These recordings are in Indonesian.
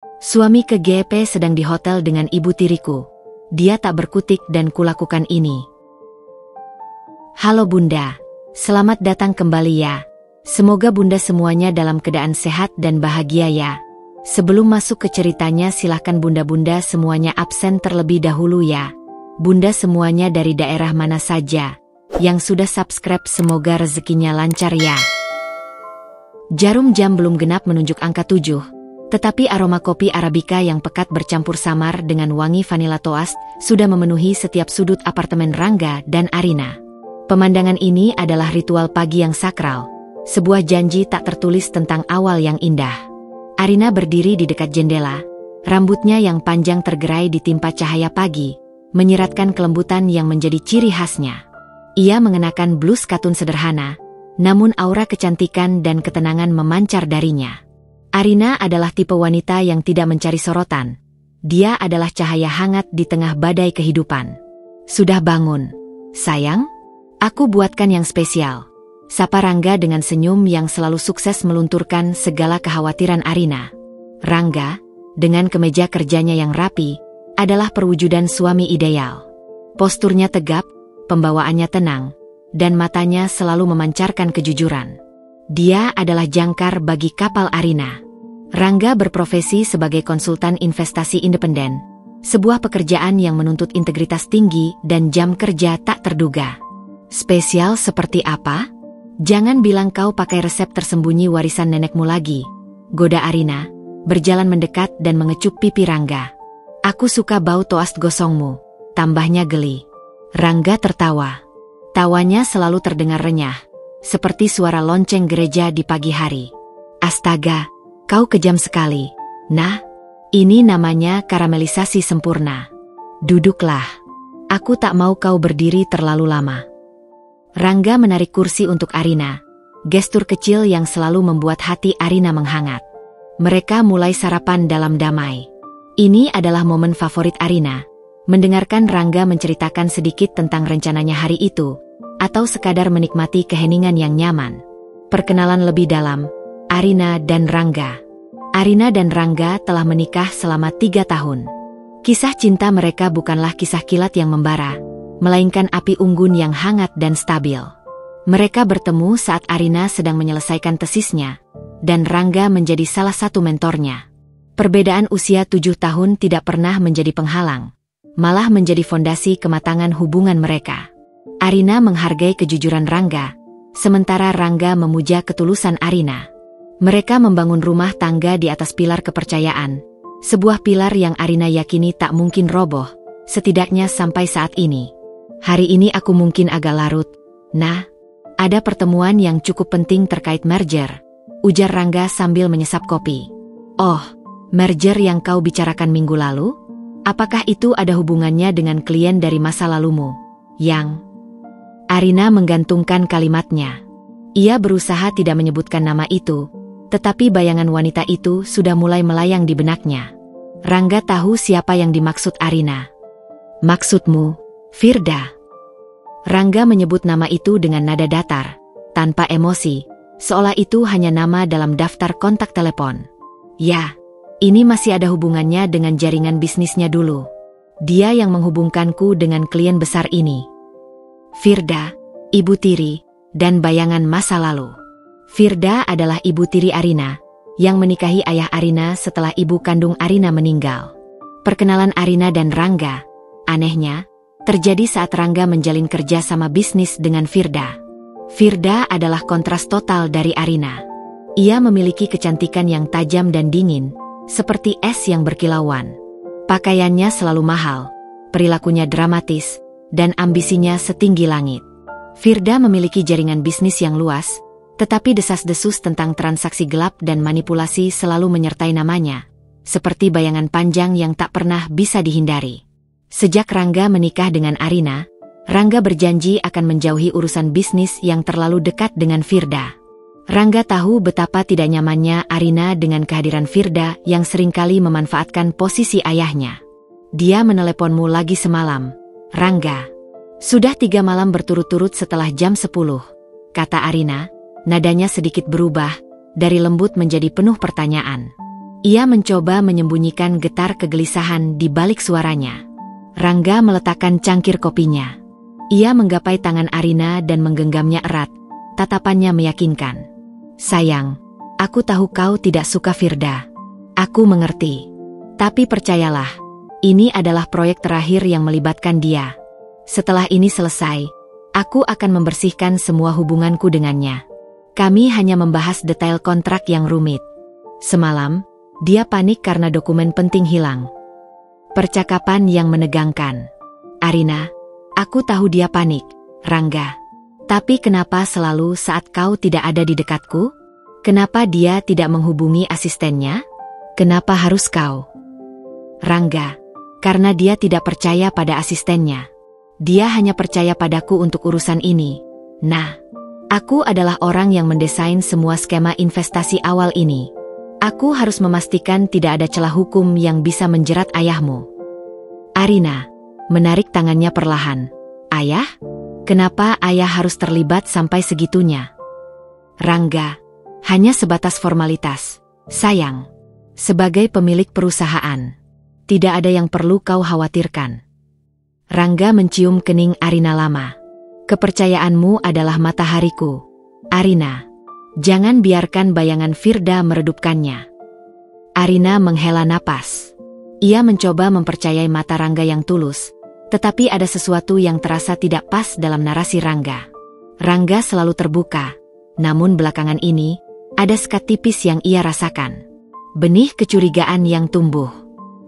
Suami ke GP sedang di hotel dengan ibu tiriku. Dia tak berkutik dan kulakukan ini. Halo Bunda, selamat datang kembali ya. Semoga Bunda semuanya dalam keadaan sehat dan bahagia ya. Sebelum masuk ke ceritanya silahkan Bunda-Bunda semuanya absen terlebih dahulu ya. Bunda semuanya dari daerah mana saja. Yang sudah subscribe semoga rezekinya lancar ya. Jarum jam belum genap menunjuk angka 7. Tetapi aroma kopi Arabica yang pekat bercampur samar dengan wangi vanila toast sudah memenuhi setiap sudut apartemen Rangga dan Arina. Pemandangan ini adalah ritual pagi yang sakral, sebuah janji tak tertulis tentang awal yang indah. Arina berdiri di dekat jendela, rambutnya yang panjang tergerai ditimpa cahaya pagi, menyiratkan kelembutan yang menjadi ciri khasnya. Ia mengenakan blus katun sederhana, namun aura kecantikan dan ketenangan memancar darinya. Arina adalah tipe wanita yang tidak mencari sorotan. Dia adalah cahaya hangat di tengah badai kehidupan. Sudah bangun, sayang? Aku buatkan yang spesial. Sapa Rangga dengan senyum yang selalu sukses melunturkan segala kekhawatiran Arina. Rangga, dengan kemeja kerjanya yang rapi, adalah perwujudan suami ideal. Posturnya tegap, pembawaannya tenang, dan matanya selalu memancarkan kejujuran. Dia adalah jangkar bagi kapal Arina. Rangga berprofesi sebagai konsultan investasi independen, sebuah pekerjaan yang menuntut integritas tinggi dan jam kerja tak terduga. Spesial seperti apa? Jangan bilang kau pakai resep tersembunyi warisan nenekmu lagi, goda Arina, berjalan mendekat dan mengecup pipi Rangga. Aku suka bau toast gosongmu, tambahnya geli. Rangga tertawa. Tawanya selalu terdengar renyah, seperti suara lonceng gereja di pagi hari. Astaga, kau kejam sekali. Nah, ini namanya karamelisasi sempurna. Duduklah. Aku tak mau kau berdiri terlalu lama. Rangga menarik kursi untuk Arina, gestur kecil yang selalu membuat hati Arina menghangat. Mereka mulai sarapan dalam damai. Ini adalah momen favorit Arina, mendengarkan Rangga menceritakan sedikit tentang rencananya hari itu, atau sekadar menikmati keheningan yang nyaman. Perkenalan lebih dalam, Arina dan Rangga. Arina dan Rangga telah menikah selama 3 tahun. Kisah cinta mereka bukanlah kisah kilat yang membara, melainkan api unggun yang hangat dan stabil. Mereka bertemu saat Arina sedang menyelesaikan tesisnya, dan Rangga menjadi salah satu mentornya. Perbedaan usia 7 tahun tidak pernah menjadi penghalang, malah menjadi fondasi kematangan hubungan mereka. Arina menghargai kejujuran Rangga, sementara Rangga memuja ketulusan Arina. Mereka membangun rumah tangga di atas pilar kepercayaan, sebuah pilar yang Arina yakini tak mungkin roboh, setidaknya sampai saat ini. Hari ini aku mungkin agak larut. Nah, ada pertemuan yang cukup penting terkait merger, ujar Rangga sambil menyesap kopi. Oh, merger yang kau bicarakan minggu lalu? Apakah itu ada hubungannya dengan klien dari masa lalumu? Yang... Arina menggantungkan kalimatnya. Ia berusaha tidak menyebutkan nama itu, tetapi bayangan wanita itu sudah mulai melayang di benaknya. Rangga tahu siapa yang dimaksud Arina. Maksudmu, Firda? Rangga menyebut nama itu dengan nada datar, tanpa emosi, seolah itu hanya nama dalam daftar kontak telepon. Ya, ini masih ada hubungannya dengan jaringan bisnisnya dulu. Dia yang menghubungkanku dengan klien besar ini. Firda, ibu tiri, dan bayangan masa lalu. Firda adalah ibu tiri Arina, yang menikahi ayah Arina setelah ibu kandung Arina meninggal. Perkenalan Arina dan Rangga, anehnya, terjadi saat Rangga menjalin kerja sama bisnis dengan Firda. Firda adalah kontras total dari Arina. Ia memiliki kecantikan yang tajam dan dingin, seperti es yang berkilauan. Pakaiannya selalu mahal, perilakunya dramatis, dan ambisinya setinggi langit. Firda memiliki jaringan bisnis yang luas, tetapi desas-desus tentang transaksi gelap dan manipulasi selalu menyertai namanya, seperti bayangan panjang yang tak pernah bisa dihindari. Sejak Rangga menikah dengan Arina, Rangga berjanji akan menjauhi urusan bisnis yang terlalu dekat dengan Firda. Rangga tahu betapa tidak nyamannya Arina dengan kehadiran Firda yang seringkali memanfaatkan posisi ayahnya. Dia meneleponmu lagi semalam, Rangga. Sudah 3 malam berturut-turut setelah jam 10, kata Arina, nadanya sedikit berubah, dari lembut menjadi penuh pertanyaan. Ia mencoba menyembunyikan getar kegelisahan di balik suaranya. Rangga meletakkan cangkir kopinya. Ia menggapai tangan Arina dan menggenggamnya erat. Tatapannya meyakinkan. Sayang, aku tahu kau tidak suka Firda. Aku mengerti. Tapi percayalah, ini adalah proyek terakhir yang melibatkan dia. Setelah ini selesai, aku akan membersihkan semua hubunganku dengannya. Kami hanya membahas detail kontrak yang rumit. Semalam, dia panik karena dokumen penting hilang. Percakapan yang menegangkan. Arina, aku tahu dia panik, Rangga. Tapi kenapa selalu saat kau tidak ada di dekatku? Kenapa dia tidak menghubungi asistennya? Kenapa harus kau? Rangga, karena dia tidak percaya pada asistennya. Dia hanya percaya padaku untuk urusan ini. Nah, aku adalah orang yang mendesain semua skema investasi awal ini. Aku harus memastikan tidak ada celah hukum yang bisa menjerat ayahmu. Arina menarik tangannya perlahan. Ayah? Kenapa ayah harus terlibat sampai segitunya? Rangga, hanya sebatas formalitas. Sayang, sebagai pemilik perusahaan, tidak ada yang perlu kau khawatirkan. Rangga mencium kening Arina lama. Kepercayaanmu adalah matahariku. Arina, jangan biarkan bayangan Firda meredupkannya. Arina menghela napas. Ia mencoba mempercayai mata Rangga yang tulus, tetapi ada sesuatu yang terasa tidak pas dalam narasi Rangga. Rangga selalu terbuka, namun belakangan ini, ada sekat tipis yang ia rasakan. Benih kecurigaan yang tumbuh.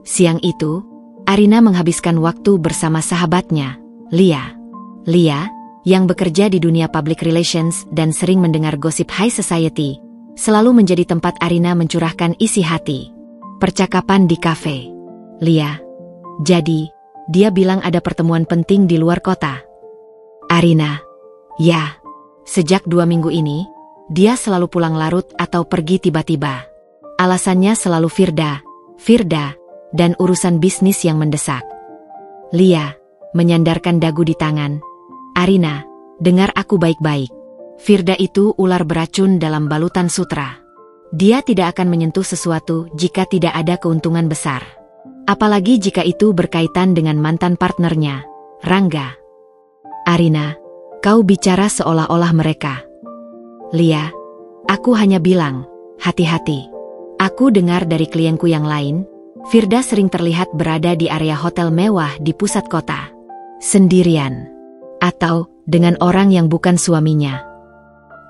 Siang itu, Arina menghabiskan waktu bersama sahabatnya, Lia. Lia, yang bekerja di dunia public relations dan sering mendengar gosip high society, selalu menjadi tempat Arina mencurahkan isi hati. Percakapan di kafe. Lia, jadi, dia bilang ada pertemuan penting di luar kota. Arina, ya, sejak 2 minggu ini, dia selalu pulang larut atau pergi tiba-tiba. Alasannya selalu Firda, dan urusan bisnis yang mendesak. Lia menyandarkan dagu di tangan. Arina, dengar aku baik-baik. Firda itu ular beracun dalam balutan sutra. Dia tidak akan menyentuh sesuatu jika tidak ada keuntungan besar. Apalagi jika itu berkaitan dengan mantan partnernya, Rangga. Arina, kau bicara seolah-olah mereka. Lia, aku hanya bilang, hati-hati. Aku dengar dari klienku yang lain, Firda sering terlihat berada di area hotel mewah di pusat kota. Sendirian. Atau dengan orang yang bukan suaminya.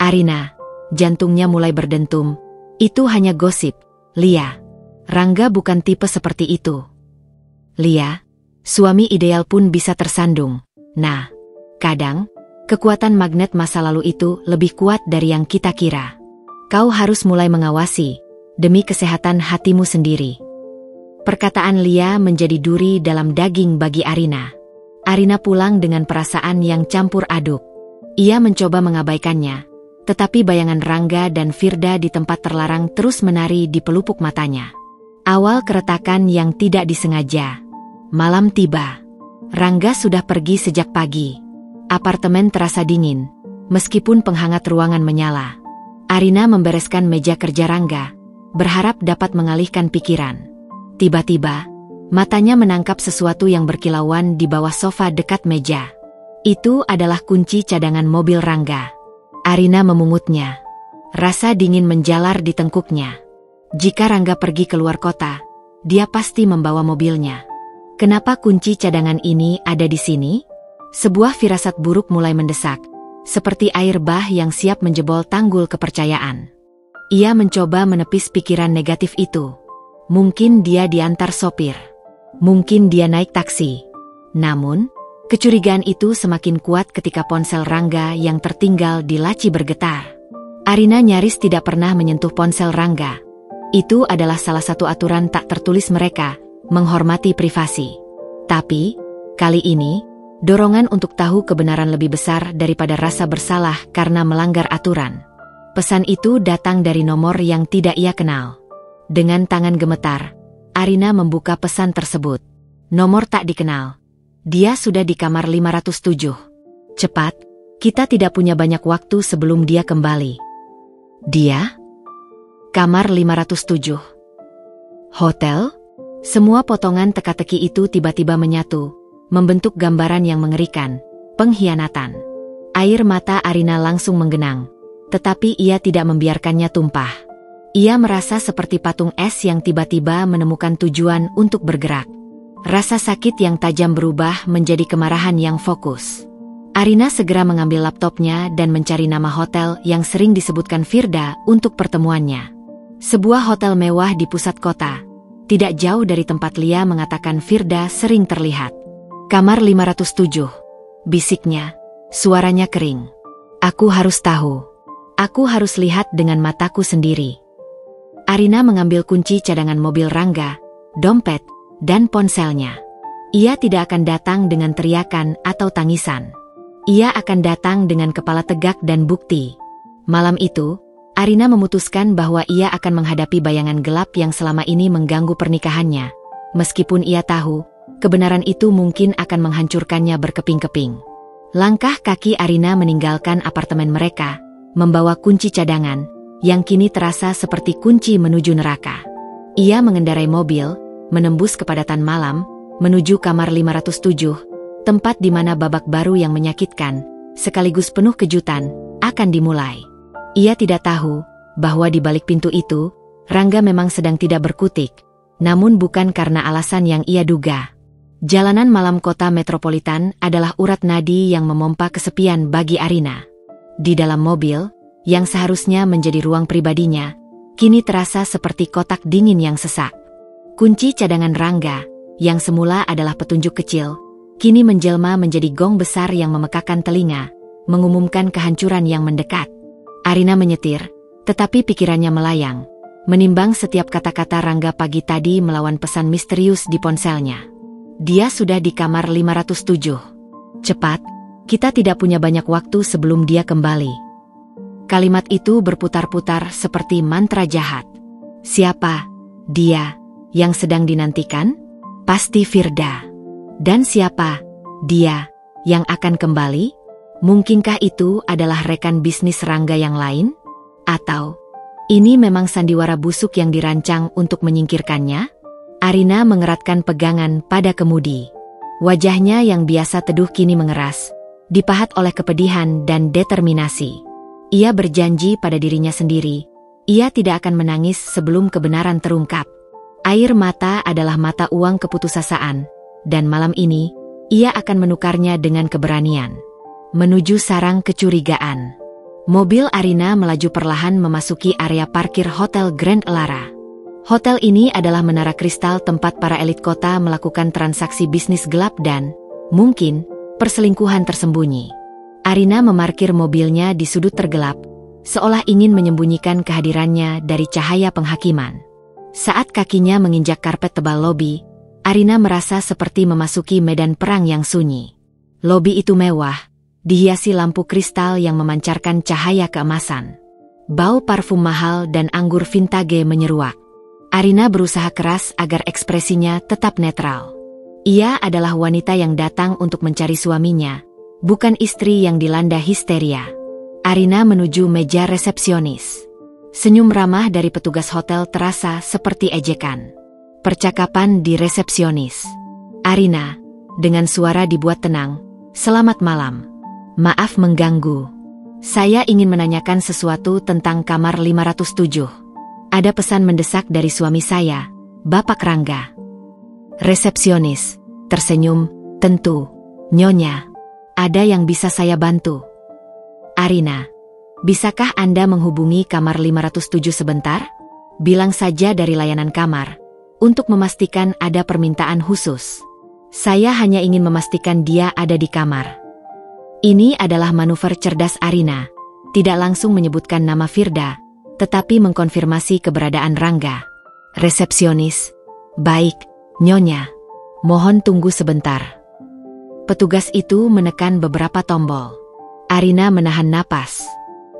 Arina, jantungnya mulai berdentum. Itu hanya gosip, Lia. Rangga bukan tipe seperti itu. Lia, suami ideal pun bisa tersandung. Nah, kadang, kekuatan magnet masa lalu itu lebih kuat dari yang kita kira. Kau harus mulai mengawasi, demi kesehatan hatimu sendiri. Perkataan Lia menjadi duri dalam daging bagi Arina. Arina pulang dengan perasaan yang campur aduk. Ia mencoba mengabaikannya, tetapi bayangan Rangga dan Firda di tempat terlarang terus menari di pelupuk matanya. Awal keretakan yang tidak disengaja. Malam tiba. Rangga sudah pergi sejak pagi. Apartemen terasa dingin, meskipun penghangat ruangan menyala. Arina membereskan meja kerja Rangga, berharap dapat mengalihkan pikiran. Tiba-tiba, matanya menangkap sesuatu yang berkilauan di bawah sofa dekat meja. Itu adalah kunci cadangan mobil Rangga. Arina memungutnya. Rasa dingin menjalar di tengkuknya. Jika Rangga pergi keluar kota, dia pasti membawa mobilnya. Kenapa kunci cadangan ini ada di sini? Sebuah firasat buruk mulai mendesak, seperti air bah yang siap menjebol tanggul kepercayaan. Ia mencoba menepis pikiran negatif itu. Mungkin dia diantar sopir. Mungkin dia naik taksi. Namun, kecurigaan itu semakin kuat ketika ponsel Rangga yang tertinggal di laci bergetar. Arina nyaris tidak pernah menyentuh ponsel Rangga. Itu adalah salah satu aturan tak tertulis mereka, menghormati privasi. Tapi, kali ini, dorongan untuk tahu kebenaran lebih besar daripada rasa bersalah karena melanggar aturan. Pesan itu datang dari nomor yang tidak ia kenal. Dengan tangan gemetar, Arina membuka pesan tersebut. Nomor tak dikenal. Dia sudah di kamar 507. Cepat, kita tidak punya banyak waktu sebelum dia kembali. Dia? Kamar 507. Hotel? Semua potongan teka-teki itu tiba-tiba menyatu, membentuk gambaran yang mengerikan, pengkhianatan. Air mata Arina langsung menggenang, tetapi ia tidak membiarkannya tumpah. Ia merasa seperti patung es yang tiba-tiba menemukan tujuan untuk bergerak. Rasa sakit yang tajam berubah menjadi kemarahan yang fokus. Arina segera mengambil laptopnya dan mencari nama hotel yang sering disebutkan Firda untuk pertemuannya. Sebuah hotel mewah di pusat kota, tidak jauh dari tempat Lia mengatakan Firda sering terlihat. Kamar 507, bisiknya, suaranya kering. Aku harus tahu. Aku harus lihat dengan mataku sendiri. Arina mengambil kunci cadangan mobil Rangga, dompet, dan ponselnya. Ia tidak akan datang dengan teriakan atau tangisan. Ia akan datang dengan kepala tegak dan bukti. Malam itu, Arina memutuskan bahwa ia akan menghadapi bayangan gelap yang selama ini mengganggu pernikahannya. Meskipun ia tahu, kebenaran itu mungkin akan menghancurkannya berkeping-keping. Langkah kaki Arina meninggalkan apartemen mereka, membawa kunci cadangan, yang kini terasa seperti kunci menuju neraka. Ia mengendarai mobil, menembus kepadatan malam, menuju kamar 507, tempat di mana babak baru yang menyakitkan, sekaligus penuh kejutan, akan dimulai. Ia tidak tahu bahwa di balik pintu itu, Rangga memang sedang tidak berkutik, namun bukan karena alasan yang ia duga. Jalanan malam kota metropolitan adalah urat nadi yang memompa kesepian bagi Arina. Di dalam mobil, yang seharusnya menjadi ruang pribadinya, kini terasa seperti kotak dingin yang sesak. Kunci cadangan Rangga, yang semula adalah petunjuk kecil, kini menjelma menjadi gong besar yang memekakan telinga, mengumumkan kehancuran yang mendekat. Arina menyetir, tetapi pikirannya melayang, menimbang setiap kata-kata Rangga pagi tadi melawan pesan misterius di ponselnya. Dia sudah di kamar 507. Cepat, kita tidak punya banyak waktu sebelum dia kembali. Kalimat itu berputar-putar seperti mantra jahat. Siapa dia yang sedang dinantikan? Pasti Firda. Dan siapa dia yang akan kembali? Mungkinkah itu adalah rekan bisnis Rangga yang lain? Atau ini memang sandiwara busuk yang dirancang untuk menyingkirkannya? Arina mengeratkan pegangan pada kemudi. Wajahnya yang biasa teduh kini mengeras, dipahat oleh kepedihan dan determinasi. Ia berjanji pada dirinya sendiri, ia tidak akan menangis sebelum kebenaran terungkap. Air mata adalah mata uang keputusasaan, dan malam ini, ia akan menukarnya dengan keberanian. Menuju sarang kecurigaan. Mobil Arina melaju perlahan memasuki area parkir Hotel Grand Elara. Hotel ini adalah menara kristal tempat para elit kota melakukan transaksi bisnis gelap dan, mungkin, perselingkuhan tersembunyi. Arina memarkir mobilnya di sudut tergelap, seolah ingin menyembunyikan kehadirannya dari cahaya penghakiman. Saat kakinya menginjak karpet tebal lobi, Arina merasa seperti memasuki medan perang yang sunyi. Lobi itu mewah, dihiasi lampu kristal yang memancarkan cahaya keemasan. Bau parfum mahal dan anggur vintage menyeruak. Arina berusaha keras agar ekspresinya tetap netral. Ia adalah wanita yang datang untuk mencari suaminya, bukan istri yang dilanda histeria. Arina menuju meja resepsionis. Senyum ramah dari petugas hotel terasa seperti ejekan. Percakapan di resepsionis. Arina, dengan suara dibuat tenang, "Selamat malam. Maaf mengganggu. Saya ingin menanyakan sesuatu tentang kamar 507. Ada pesan mendesak dari suami saya, Bapak Rangga." Resepsionis tersenyum, "Tentu, Nyonya. Ada yang bisa saya bantu?" "Arina, bisakah Anda menghubungi kamar 507 sebentar? Bilang saja dari layanan kamar, untuk memastikan ada permintaan khusus. Saya hanya ingin memastikan dia ada di kamar." Ini adalah manuver cerdas Arina, tidak langsung menyebutkan nama Firda, tetapi mengkonfirmasi keberadaan Rangga. Resepsionis, "Baik, Nyonya. Mohon tunggu sebentar." Petugas itu menekan beberapa tombol. Arina menahan napas.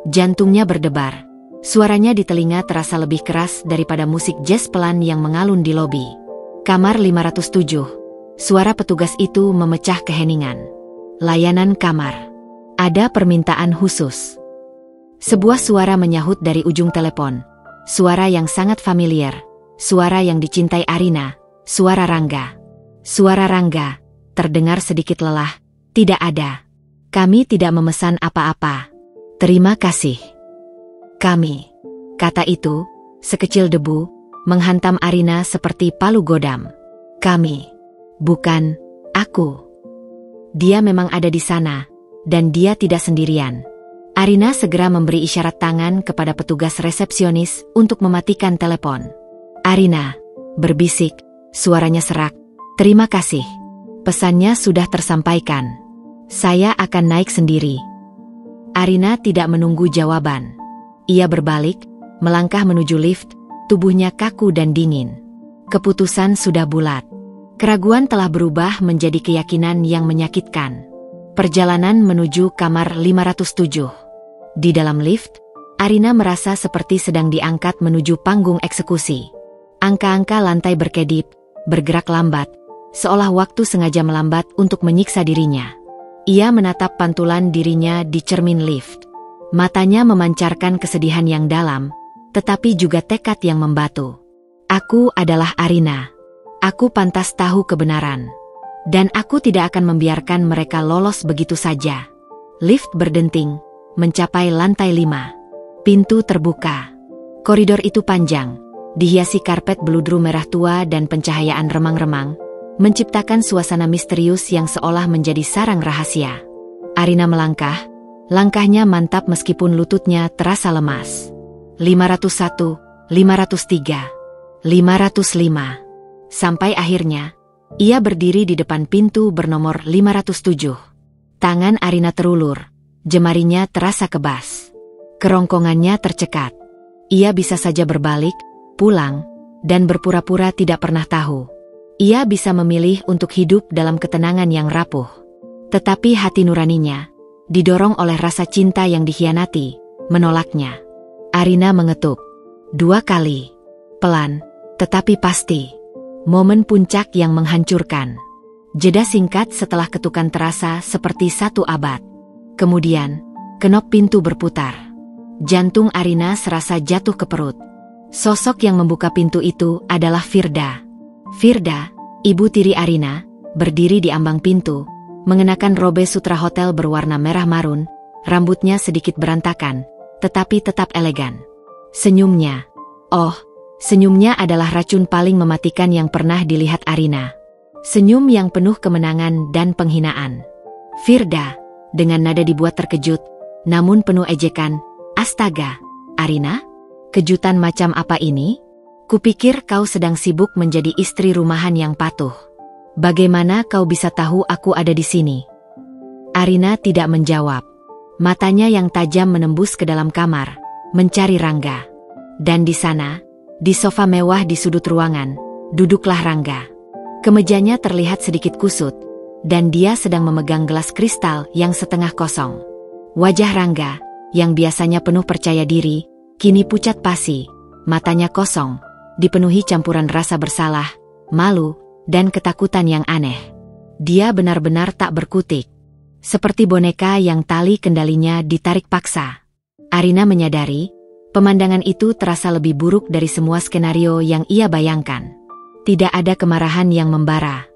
Jantungnya berdebar. Suaranya di telinga terasa lebih keras daripada musik jazz pelan yang mengalun di lobi. Kamar 507. Suara petugas itu memecah keheningan. Layanan kamar. Ada permintaan khusus. Sebuah suara menyahut dari ujung telepon. Suara yang sangat familiar, suara yang dicintai Arina, suara Rangga. Suara Rangga, terdengar sedikit lelah. Tidak ada. Kami tidak memesan apa-apa. Terima kasih. Kami. Kata itu, sekecil debu, menghantam Arina seperti palu godam. Kami. Bukan, aku. Dia memang ada di sana, dan dia tidak sendirian. Arina segera memberi isyarat tangan kepada petugas resepsionis untuk mematikan telepon. Arina, berbisik, suaranya serak. Terima kasih. Pesannya sudah tersampaikan. Saya akan naik sendiri. Arina tidak menunggu jawaban. Ia berbalik, melangkah menuju lift, tubuhnya kaku dan dingin. Keputusan sudah bulat. Keraguan telah berubah menjadi keyakinan yang menyakitkan. Perjalanan menuju kamar 507. Di dalam lift, Arina merasa seperti sedang diangkat menuju panggung eksekusi. Angka-angka lantai berkedip, bergerak lambat, seolah waktu sengaja melambat untuk menyiksa dirinya. Ia menatap pantulan dirinya di cermin lift. Matanya memancarkan kesedihan yang dalam, tetapi juga tekad yang membatu. Aku adalah Arina. Aku pantas tahu kebenaran. Dan aku tidak akan membiarkan mereka lolos begitu saja. Lift berdenting, mencapai lantai 5. Pintu terbuka. Koridor itu panjang, dihiasi karpet beludru merah tua dan pencahayaan remang-remang, menciptakan suasana misterius yang seolah menjadi sarang rahasia. Arina melangkah, langkahnya mantap meskipun lututnya terasa lemas. 501, 503, 505. Sampai akhirnya, ia berdiri di depan pintu bernomor 507. Tangan Arina terulur, jemarinya terasa kebas. Kerongkongannya tercekat. Ia bisa saja berbalik, pulang, dan berpura-pura tidak pernah tahu. Ia bisa memilih untuk hidup dalam ketenangan yang rapuh. Tetapi hati nuraninya, didorong oleh rasa cinta yang dikhianati, menolaknya. Arina mengetuk. 2 kali. Pelan, tetapi pasti. Momen puncak yang menghancurkan. Jeda singkat setelah ketukan terasa seperti 1 abad. Kemudian, kenop pintu berputar. Jantung Arina serasa jatuh ke perut. Sosok yang membuka pintu itu adalah Firda. Firda, ibu tiri Arina, berdiri di ambang pintu, mengenakan robe sutra hotel berwarna merah marun, rambutnya sedikit berantakan, tetapi tetap elegan. Senyumnya, senyumnya adalah racun paling mematikan yang pernah dilihat Arina. Senyum yang penuh kemenangan dan penghinaan. Firda, dengan nada dibuat terkejut, namun penuh ejekan, astaga, Arina? Kejutan macam apa ini? Kupikir kau sedang sibuk menjadi istri rumahan yang patuh. Bagaimana kau bisa tahu aku ada di sini? Arina tidak menjawab. Matanya yang tajam menembus ke dalam kamar, mencari Rangga. Dan di sana, di sofa mewah di sudut ruangan, duduklah Rangga. Kemejanya terlihat sedikit kusut, dan dia sedang memegang gelas kristal yang setengah kosong. Wajah Rangga, yang biasanya penuh percaya diri, kini pucat pasi, matanya kosong, dipenuhi campuran rasa bersalah, malu, dan ketakutan yang aneh. Dia benar-benar tak berkutik. Seperti boneka yang tali kendalinya ditarik paksa. Arina menyadari, pemandangan itu terasa lebih buruk dari semua skenario yang ia bayangkan. Tidak ada kemarahan yang membara.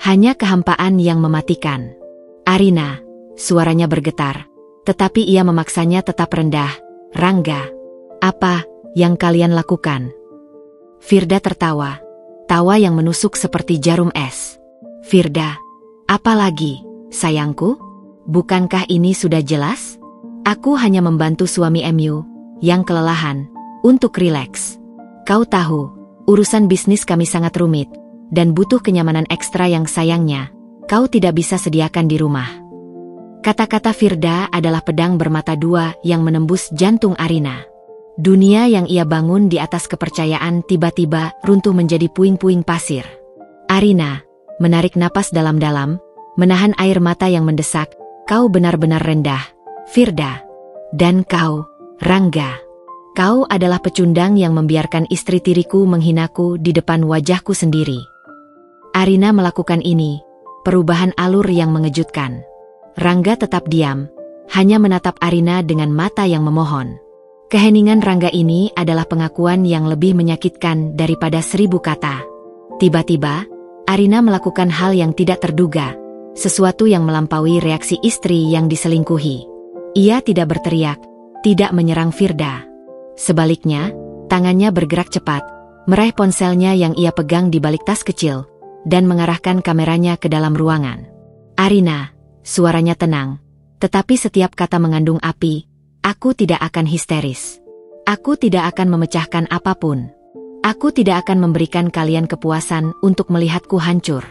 Hanya kehampaan yang mematikan. Arina, suaranya bergetar, tetapi ia memaksanya tetap rendah. Rangga, apa yang kalian lakukan? Firda tertawa, tawa yang menusuk seperti jarum es. Firda, apa lagi, sayangku? Bukankah ini sudah jelas? Aku hanya membantu suami MU, yang kelelahan, untuk rileks. Kau tahu, urusan bisnis kami sangat rumit, dan butuh kenyamanan ekstra yang sayangnya, kau tidak bisa sediakan di rumah. Kata-kata Firda adalah pedang bermata dua yang menembus jantung Arina. Dunia yang ia bangun di atas kepercayaan tiba-tiba runtuh menjadi puing-puing pasir. Arina, menarik napas dalam-dalam, menahan air mata yang mendesak. Kau benar-benar rendah, Firda. Dan kau, Rangga. Kau adalah pecundang yang membiarkan istri tiriku menghinaku di depan wajahku sendiri. Arina melakukan ini, perubahan alur yang mengejutkan. Rangga tetap diam, hanya menatap Arina dengan mata yang memohon. Keheningan Rangga ini adalah pengakuan yang lebih menyakitkan daripada 1000 kata. Tiba-tiba, Arina melakukan hal yang tidak terduga, sesuatu yang melampaui reaksi istri yang diselingkuhi. Ia tidak berteriak, tidak menyerang Firda. Sebaliknya, tangannya bergerak cepat, meraih ponselnya yang ia pegang di balik tas kecil, dan mengarahkan kameranya ke dalam ruangan. "Arina," suaranya tenang, tetapi setiap kata mengandung api. "Aku tidak akan histeris. Aku tidak akan memecahkan apapun. Aku tidak akan memberikan kalian kepuasan untuk melihatku hancur.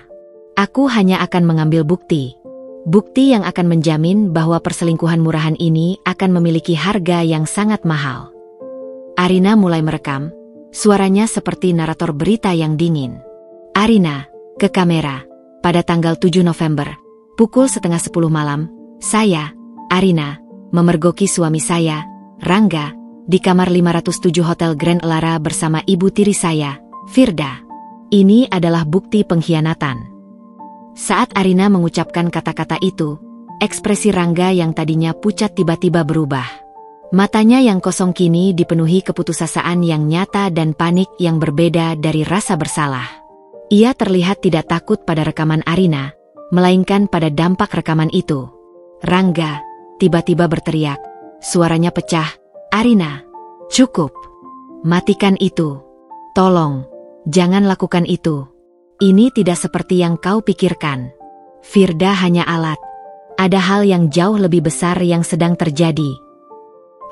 Aku hanya akan mengambil bukti. Bukti yang akan menjamin bahwa perselingkuhan murahan ini akan memiliki harga yang sangat mahal." Arina mulai merekam, suaranya seperti narator berita yang dingin. "Arina, ke kamera. Pada tanggal 7 November, pukul 9:30 malam, saya, Arina, memergoki suami saya, Rangga, di kamar 507 Hotel Grand Elara bersama ibu tiri saya, Firda. Ini adalah bukti pengkhianatan." Saat Arina mengucapkan kata-kata itu, ekspresi Rangga yang tadinya pucat tiba-tiba berubah. Matanya yang kosong kini dipenuhi keputusasaan yang nyata dan panik yang berbeda dari rasa bersalah. Ia terlihat tidak takut pada rekaman Arina, melainkan pada dampak rekaman itu. Rangga tiba-tiba berteriak, suaranya pecah, "Arina, cukup. Matikan itu. Tolong, jangan lakukan itu. Ini tidak seperti yang kau pikirkan. Firda hanya alat. Ada hal yang jauh lebih besar yang sedang terjadi."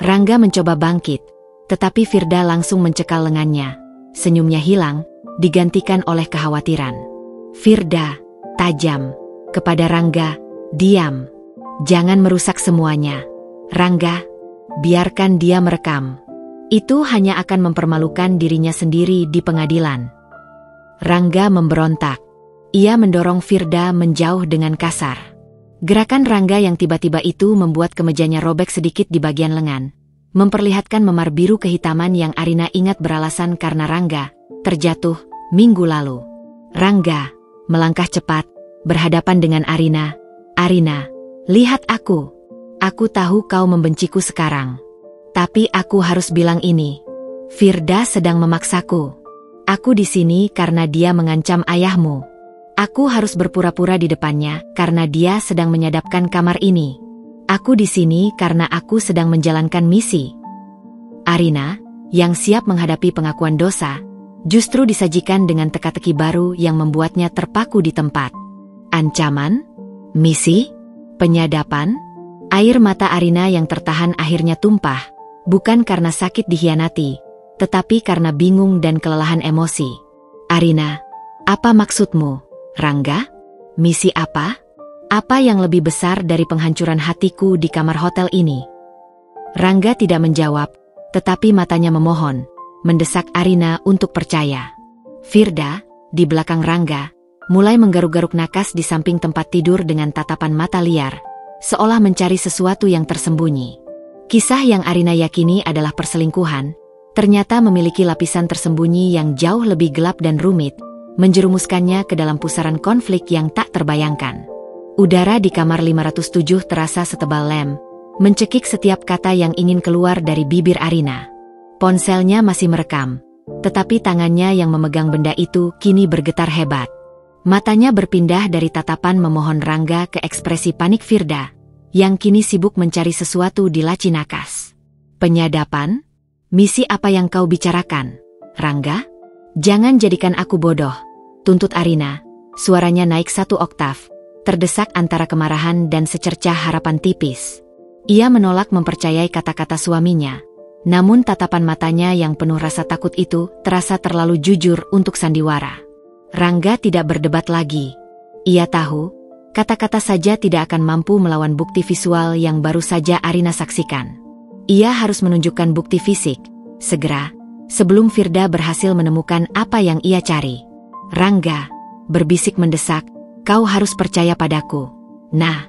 Rangga mencoba bangkit, tetapi Firda langsung mencekal lengannya. Senyumnya hilang, digantikan oleh kekhawatiran. Firda, tajam, kepada Rangga, "Diam. Jangan merusak semuanya. Rangga, biarkan dia merekam. Itu hanya akan mempermalukan dirinya sendiri di pengadilan." Rangga memberontak. Ia mendorong Firda menjauh dengan kasar. Gerakan Rangga yang tiba-tiba itu membuat kemejanya robek sedikit di bagian lengan, memperlihatkan memar biru kehitaman yang Arina ingat beralasan karena Rangga terjatuh minggu lalu. Rangga melangkah cepat, berhadapan dengan Arina. "Arina, lihat aku. Aku tahu kau membenciku sekarang. Tapi aku harus bilang ini. Firda sedang memaksaku. Aku di sini karena dia mengancam ayahmu. Aku harus berpura-pura di depannya karena dia sedang menyadapkan kamar ini. Aku di sini karena aku sedang menjalankan misi." Arina, yang siap menghadapi pengakuan dosa, justru disajikan dengan teka-teki baru yang membuatnya terpaku di tempat. Ancaman? Misi? Penyadapan? Air mata Arina yang tertahan akhirnya tumpah, bukan karena sakit dikhianati, tetapi karena bingung dan kelelahan emosi. "Arina, apa maksudmu, Rangga? Misi apa? Apa yang lebih besar dari penghancuran hatiku di kamar hotel ini?" Rangga tidak menjawab, tetapi matanya memohon, mendesak Arina untuk percaya. Firda, di belakang Rangga, mulai menggaruk-garuk nakas di samping tempat tidur dengan tatapan mata liar, seolah mencari sesuatu yang tersembunyi. Kisah yang Arina yakini adalah perselingkuhan, ternyata memiliki lapisan tersembunyi yang jauh lebih gelap dan rumit, menjerumuskannya ke dalam pusaran konflik yang tak terbayangkan. Udara di kamar 507 terasa setebal lem, mencekik setiap kata yang ingin keluar dari bibir Arina. Ponselnya masih merekam, tetapi tangannya yang memegang benda itu kini bergetar hebat. Matanya berpindah dari tatapan memohon Rangga ke ekspresi panik Firda, yang kini sibuk mencari sesuatu di laci nakas. "Penyadapan? Misi apa yang kau bicarakan, Rangga? Jangan jadikan aku bodoh," tuntut Arina, suaranya naik 1 oktav, terdesak antara kemarahan dan secercah harapan tipis. Ia menolak mempercayai kata-kata suaminya, namun tatapan matanya yang penuh rasa takut itu terasa terlalu jujur untuk sandiwara. Rangga tidak berdebat lagi. Ia tahu, kata-kata saja tidak akan mampu melawan bukti visual yang baru saja Arina saksikan. Ia harus menunjukkan bukti fisik, segera, sebelum Firda berhasil menemukan apa yang ia cari. "Rangga," berbisik mendesak, "kau harus percaya padaku. Nah,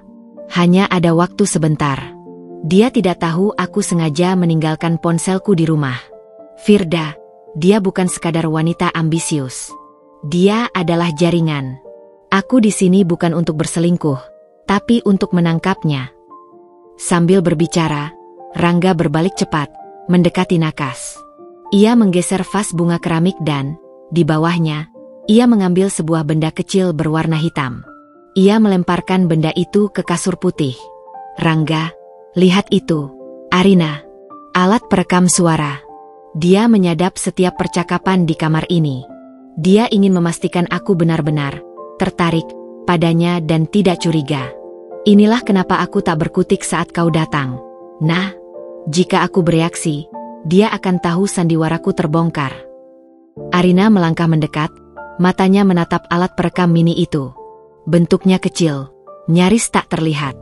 hanya ada waktu sebentar. Dia tidak tahu aku sengaja meninggalkan ponselku di rumah. Firda, dia bukan sekadar wanita ambisius. Dia adalah jaringan. Aku di sini bukan untuk berselingkuh, tapi untuk menangkapnya." Sambil berbicara, Rangga berbalik cepat, mendekati nakas. Ia menggeser vas bunga keramik dan, di bawahnya, ia mengambil sebuah benda kecil berwarna hitam. Ia melemparkan benda itu ke kasur putih. Rangga, lihat itu. Arina. Alat perekam suara. Dia menyadap setiap percakapan di kamar ini. Dia ingin memastikan aku benar-benar tertarik padanya dan tidak curiga. Inilah kenapa aku tak berkutik saat kau datang. Nah, jika aku bereaksi, dia akan tahu sandiwaraku terbongkar. Arina melangkah mendekat, matanya menatap alat perekam mini itu. Bentuknya kecil, nyaris tak terlihat.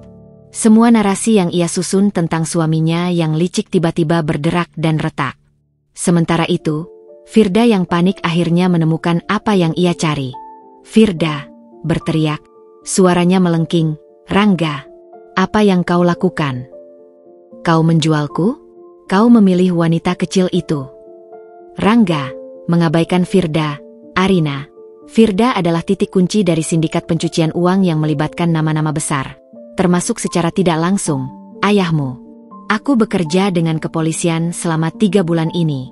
Semua narasi yang ia susun tentang suaminya yang licik tiba-tiba berderak dan retak. Sementara itu, Firda yang panik akhirnya menemukan apa yang ia cari. Firda, berteriak, suaranya melengking, Rangga, apa yang kau lakukan? Kau menjualku? Kau memilih wanita kecil itu. Rangga, mengabaikan Firda, Arina. Firda adalah titik kunci dari sindikat pencucian uang yang melibatkan nama-nama besar, termasuk secara tidak langsung, ayahmu. Aku bekerja dengan kepolisian selama 3 bulan ini.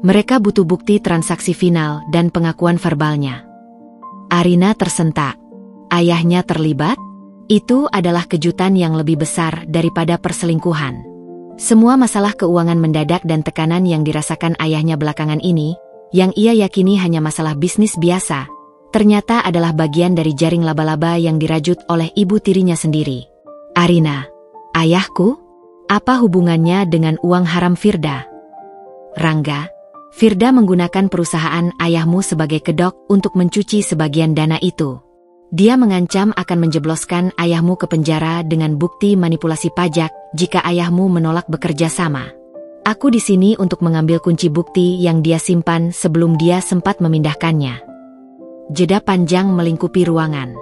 Mereka butuh bukti transaksi final dan pengakuan verbalnya. Arina tersentak. Ayahnya terlibat? Itu adalah kejutan yang lebih besar daripada perselingkuhan. Semua masalah keuangan mendadak dan tekanan yang dirasakan ayahnya belakangan ini, yang ia yakini hanya masalah bisnis biasa, ternyata adalah bagian dari jaring laba-laba yang dirajut oleh ibu tirinya sendiri. Arina, ayahku? Apa hubungannya dengan uang haram Firda? Rangga, Firda menggunakan perusahaan ayahmu sebagai kedok untuk mencuci sebagian dana itu. Dia mengancam akan menjebloskan ayahmu ke penjara dengan bukti manipulasi pajak jika ayahmu menolak bekerja sama. Aku di sini untuk mengambil kunci bukti yang dia simpan sebelum dia sempat memindahkannya. Jeda panjang melingkupi ruangan.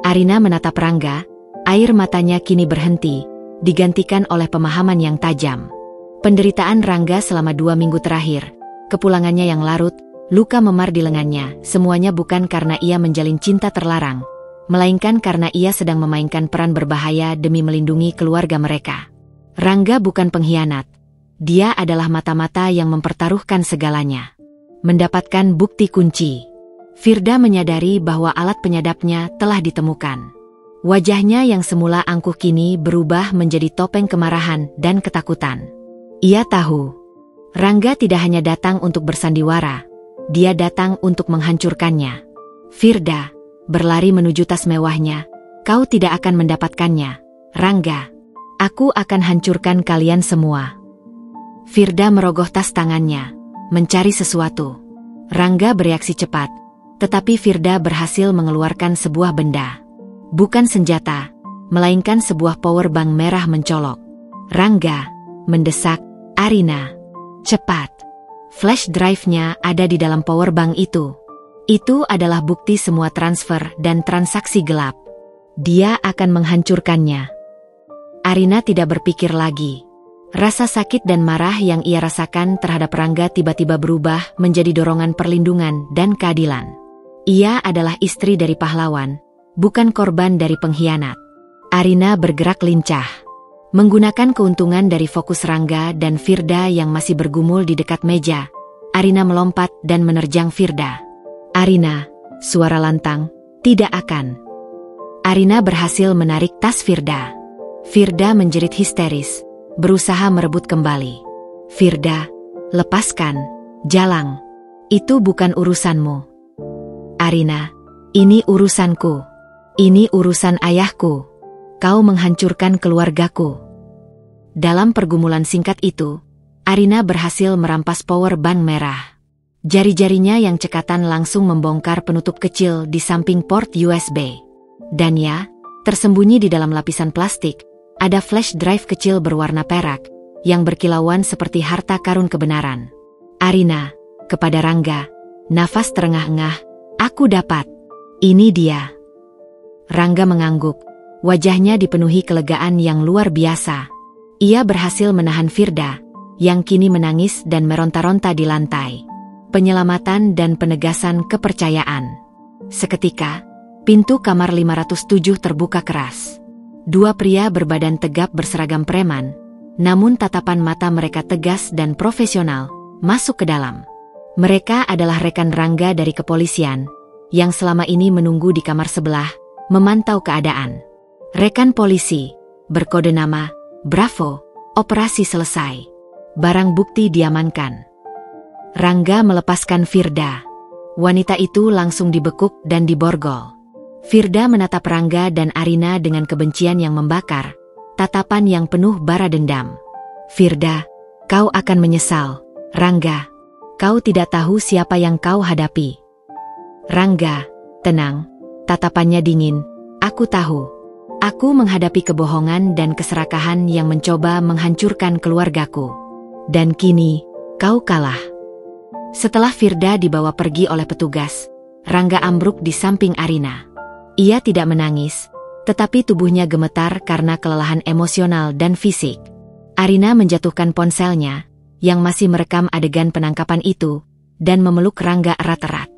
Arina menatap Rangga, air matanya kini berhenti, digantikan oleh pemahaman yang tajam. Penderitaan Rangga selama 2 minggu terakhir, kepulangannya yang larut, luka memar di lengannya, semuanya bukan karena ia menjalin cinta terlarang, melainkan karena ia sedang memainkan peran berbahaya demi melindungi keluarga mereka. Rangga bukan pengkhianat. Dia adalah mata-mata yang mempertaruhkan segalanya. Mendapatkan bukti kunci. Firda menyadari bahwa alat penyadapnya telah ditemukan. Wajahnya yang semula angkuh kini berubah menjadi topeng kemarahan dan ketakutan. Ia tahu, Rangga tidak hanya datang untuk bersandiwara, dia datang untuk menghancurkannya. Firda, berlari menuju tas mewahnya, kau tidak akan mendapatkannya. Rangga, aku akan hancurkan kalian semua. Firda merogoh tas tangannya, mencari sesuatu. Rangga bereaksi cepat, tetapi Firda berhasil mengeluarkan sebuah benda. Bukan senjata, melainkan sebuah power bank merah mencolok. Rangga, mendesak, Arina, cepat. Flash drive-nya ada di dalam power bank itu. Itu adalah bukti semua transfer dan transaksi gelap. Dia akan menghancurkannya. Arina tidak berpikir lagi. Rasa sakit dan marah yang ia rasakan terhadap Rangga tiba-tiba berubah menjadi dorongan perlindungan dan keadilan. Ia adalah istri dari pahlawan, bukan korban dari pengkhianat. Arina bergerak lincah. Menggunakan keuntungan dari fokus Rangga dan Firda yang masih bergumul di dekat meja, Arina melompat dan menerjang Firda. Arina, suara lantang, tidak akan. Arina berhasil menarik tas Firda. Firda menjerit histeris, berusaha merebut kembali. Firda, lepaskan, Jalang. Itu bukan urusanmu. Arina, ini urusanku. Ini urusan ayahku. Kau menghancurkan keluargaku. Dalam pergumulan singkat itu, Arina berhasil merampas power bank merah. Jari-jarinya yang cekatan langsung membongkar penutup kecil di samping port USB. Dan ya, tersembunyi di dalam lapisan plastik, ada flash drive kecil berwarna perak, yang berkilauan seperti harta karun kebenaran. Arina, kepada Rangga, nafas terengah-engah, aku dapat. Ini dia. Rangga mengangguk. Wajahnya dipenuhi kelegaan yang luar biasa. Ia berhasil menahan Firda, yang kini menangis dan meronta-ronta di lantai. Penyelamatan dan penegasan kepercayaan. Seketika, pintu kamar 507 terbuka keras. 2 pria berbadan tegap berseragam preman, namun tatapan mata mereka tegas dan profesional, masuk ke dalam. Mereka adalah rekan Rangga dari kepolisian, yang selama ini menunggu di kamar sebelah, memantau keadaan. Rekan polisi, berkode nama, Bravo, operasi selesai. Barang bukti diamankan. Rangga melepaskan Firda. Wanita itu langsung dibekuk dan diborgol. Firda menatap Rangga dan Arina dengan kebencian yang membakar, tatapan yang penuh bara dendam. Firda, kau akan menyesal. Rangga, kau tidak tahu siapa yang kau hadapi. Rangga, tenang, tatapannya dingin. Aku tahu. Aku menghadapi kebohongan dan keserakahan yang mencoba menghancurkan keluargaku. Dan kini, kau kalah. Setelah Firda dibawa pergi oleh petugas, Rangga ambruk di samping Arina. Ia tidak menangis, tetapi tubuhnya gemetar karena kelelahan emosional dan fisik. Arina menjatuhkan ponselnya, yang masih merekam adegan penangkapan itu, dan memeluk Rangga erat-erat.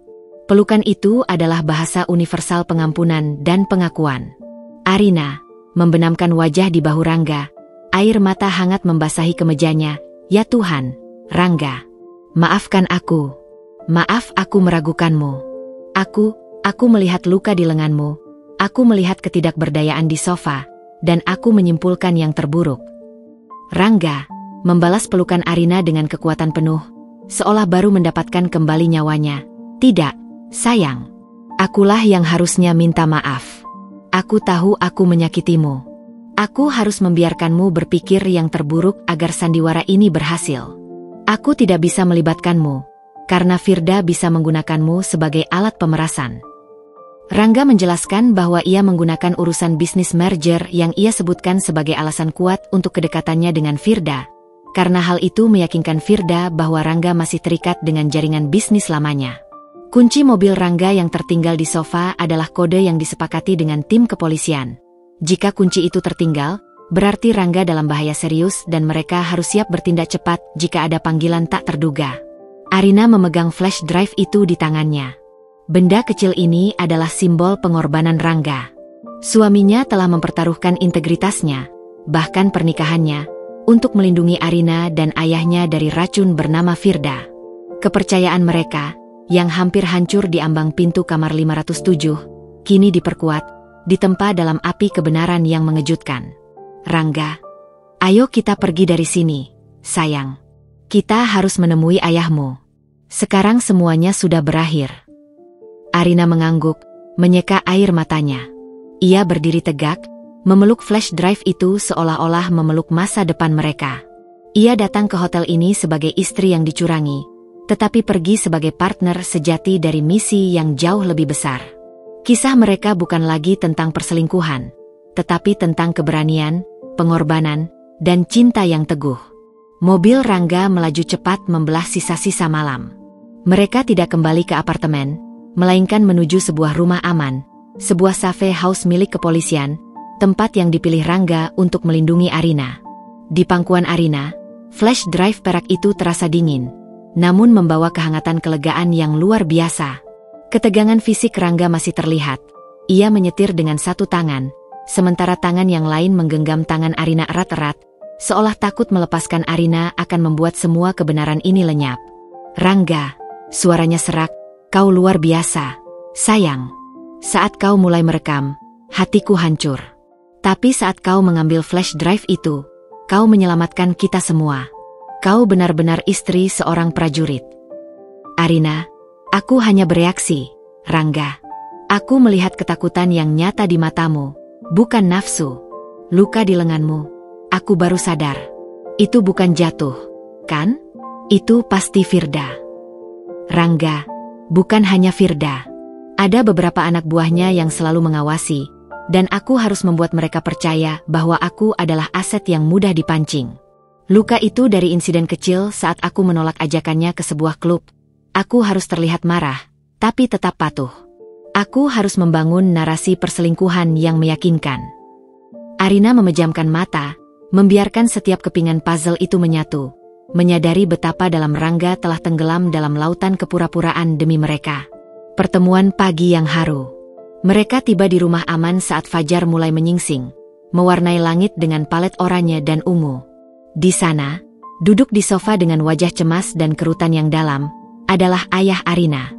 Pelukan itu adalah bahasa universal pengampunan dan pengakuan. Arina membenamkan wajah di bahu Rangga, air mata hangat membasahi kemejanya. Ya Tuhan, Rangga, maafkan aku. Maaf aku meragukanmu. Aku melihat luka di lenganmu. Aku melihat ketidakberdayaan di sofa, dan aku menyimpulkan yang terburuk. Rangga membalas pelukan Arina dengan kekuatan penuh, seolah baru mendapatkan kembali nyawanya. Tidak, sayang. Akulah yang harusnya minta maaf. Aku tahu aku menyakitimu. Aku harus membiarkanmu berpikir yang terburuk agar sandiwara ini berhasil. Aku tidak bisa melibatkanmu, karena Firda bisa menggunakanmu sebagai alat pemerasan. Rangga menjelaskan bahwa ia menggunakan urusan bisnis merger yang ia sebutkan sebagai alasan kuat untuk kedekatannya dengan Firda, karena hal itu meyakinkan Firda bahwa Rangga masih terikat dengan jaringan bisnis lamanya. Kunci mobil Rangga yang tertinggal di sofa adalah kode yang disepakati dengan tim kepolisian. Jika kunci itu tertinggal, berarti Rangga dalam bahaya serius dan mereka harus siap bertindak cepat jika ada panggilan tak terduga. Arina memegang flash drive itu di tangannya. Benda kecil ini adalah simbol pengorbanan Rangga. Suaminya telah mempertaruhkan integritasnya, bahkan pernikahannya, untuk melindungi Arina dan ayahnya dari racun bernama Firda. Kepercayaan mereka, yang hampir hancur di ambang pintu kamar 507, kini diperkuat, ditempa dalam api kebenaran yang mengejutkan. Rangga, ayo kita pergi dari sini, sayang. Kita harus menemui ayahmu. Sekarang semuanya sudah berakhir. Arina mengangguk, menyeka air matanya. Ia berdiri tegak, memeluk flash drive itu seolah-olah memeluk masa depan mereka. Ia datang ke hotel ini sebagai istri yang dicurangi, tetapi pergi sebagai partner sejati dari misi yang jauh lebih besar. Kisah mereka bukan lagi tentang perselingkuhan, tetapi tentang keberanian, pengorbanan, dan cinta yang teguh. Mobil Rangga melaju cepat membelah sisa-sisa malam. Mereka tidak kembali ke apartemen, melainkan menuju sebuah rumah aman, sebuah cafe house milik kepolisian, tempat yang dipilih Rangga untuk melindungi Arina. Di pangkuan Arina, flash drive perak itu terasa dingin, namun membawa kehangatan kelegaan yang luar biasa. Ketegangan fisik Rangga masih terlihat. Ia menyetir dengan satu tangan, sementara tangan yang lain menggenggam tangan Arina erat-erat, seolah takut melepaskan Arina akan membuat semua kebenaran ini lenyap. Rangga, suaranya serak, kau luar biasa, sayang. Saat kau mulai merekam, hatiku hancur. Tapi saat kau mengambil flash drive itu, kau menyelamatkan kita semua. Kau benar-benar istri seorang prajurit. Arina, aku hanya bereaksi, Rangga. Aku melihat ketakutan yang nyata di matamu, bukan nafsu. Luka di lenganmu, aku baru sadar. Itu bukan jatuh, kan? Itu pasti Firda. Rangga, bukan hanya Firda. Ada beberapa anak buahnya yang selalu mengawasi, dan aku harus membuat mereka percaya bahwa aku adalah aset yang mudah dipancing. Luka itu dari insiden kecil saat aku menolak ajakannya ke sebuah klub. Aku harus terlihat marah, tapi tetap patuh. Aku harus membangun narasi perselingkuhan yang meyakinkan. Arina memejamkan mata, membiarkan setiap kepingan puzzle itu menyatu, menyadari betapa dalam Rangga telah tenggelam dalam lautan kepura-puraan demi mereka. Pertemuan pagi yang haru. Mereka tiba di rumah aman saat fajar mulai menyingsing, mewarnai langit dengan palet oranye dan ungu. Di sana, duduk di sofa dengan wajah cemas dan kerutan yang dalam, adalah ayah Arina.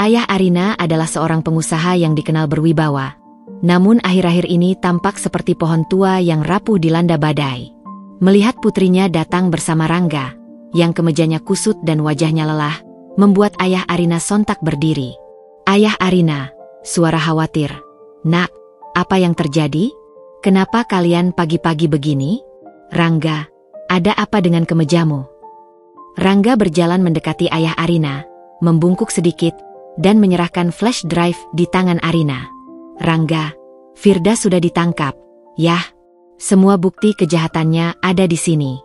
Ayah Arina adalah seorang pengusaha yang dikenal berwibawa. Namun akhir-akhir ini tampak seperti pohon tua yang rapuh dilanda badai. Melihat putrinya datang bersama Rangga, yang kemejanya kusut dan wajahnya lelah, membuat ayah Arina sontak berdiri. Ayah Arina, suara khawatir. Nak, apa yang terjadi? Kenapa kalian pagi-pagi begini? Rangga, ada apa dengan kemejamu? Rangga berjalan mendekati ayah Arina, membungkuk sedikit, dan menyerahkan flash drive di tangan Arina. Rangga, Firda sudah ditangkap. Yah, semua bukti kejahatannya ada di sini.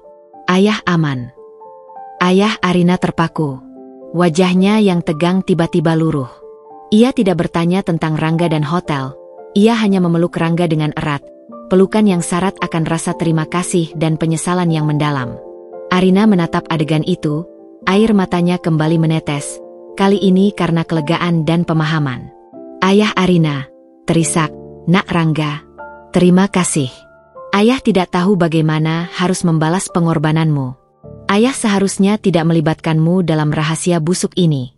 Ayah aman. Ayah Arina terpaku. Wajahnya yang tegang tiba-tiba luruh. Ia tidak bertanya tentang Rangga dan hotel. Ia hanya memeluk Rangga dengan erat. Pelukan yang syarat akan rasa terima kasih dan penyesalan yang mendalam. Arina menatap adegan itu, air matanya kembali menetes. Kali ini karena kelegaan dan pemahaman. Ayah Arina, terisak, Nak Rangga, terima kasih. Ayah tidak tahu bagaimana harus membalas pengorbananmu. Ayah seharusnya tidak melibatkanmu dalam rahasia busuk ini.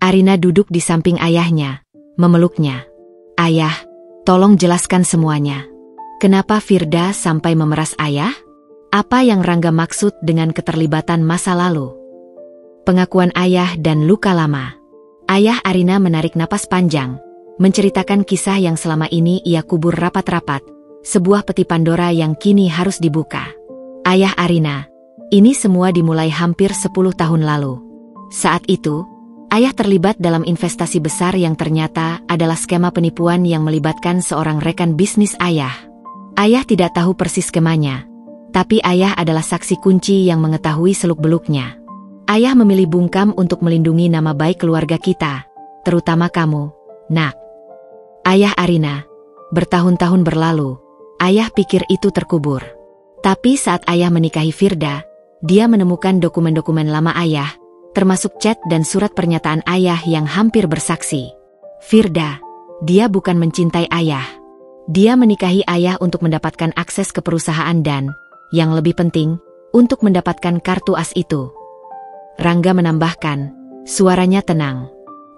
Arina duduk di samping ayahnya, memeluknya. Ayah, tolong jelaskan semuanya. Kenapa Firda sampai memeras ayah? Apa yang Rangga maksud dengan keterlibatan masa lalu? Pengakuan ayah dan luka lama. Ayah Arina menarik napas panjang, menceritakan kisah yang selama ini ia kubur rapat-rapat, sebuah peti Pandora yang kini harus dibuka. Ayah Arina, ini semua dimulai hampir 10 tahun lalu. Saat itu, ayah terlibat dalam investasi besar yang ternyata adalah skema penipuan yang melibatkan seorang rekan bisnis ayah. Ayah tidak tahu persis skemanya, tapi ayah adalah saksi kunci yang mengetahui seluk-beluknya. Ayah memilih bungkam untuk melindungi nama baik keluarga kita, terutama kamu, Nak. Ayah Arina, bertahun-tahun berlalu, ayah pikir itu terkubur. Tapi saat ayah menikahi Firda, dia menemukan dokumen-dokumen lama ayah, termasuk chat dan surat pernyataan ayah yang hampir bersaksi. Firda, dia bukan mencintai ayah. Dia menikahi ayah untuk mendapatkan akses ke perusahaan dan, yang lebih penting, untuk mendapatkan kartu as itu. Rangga menambahkan, suaranya tenang.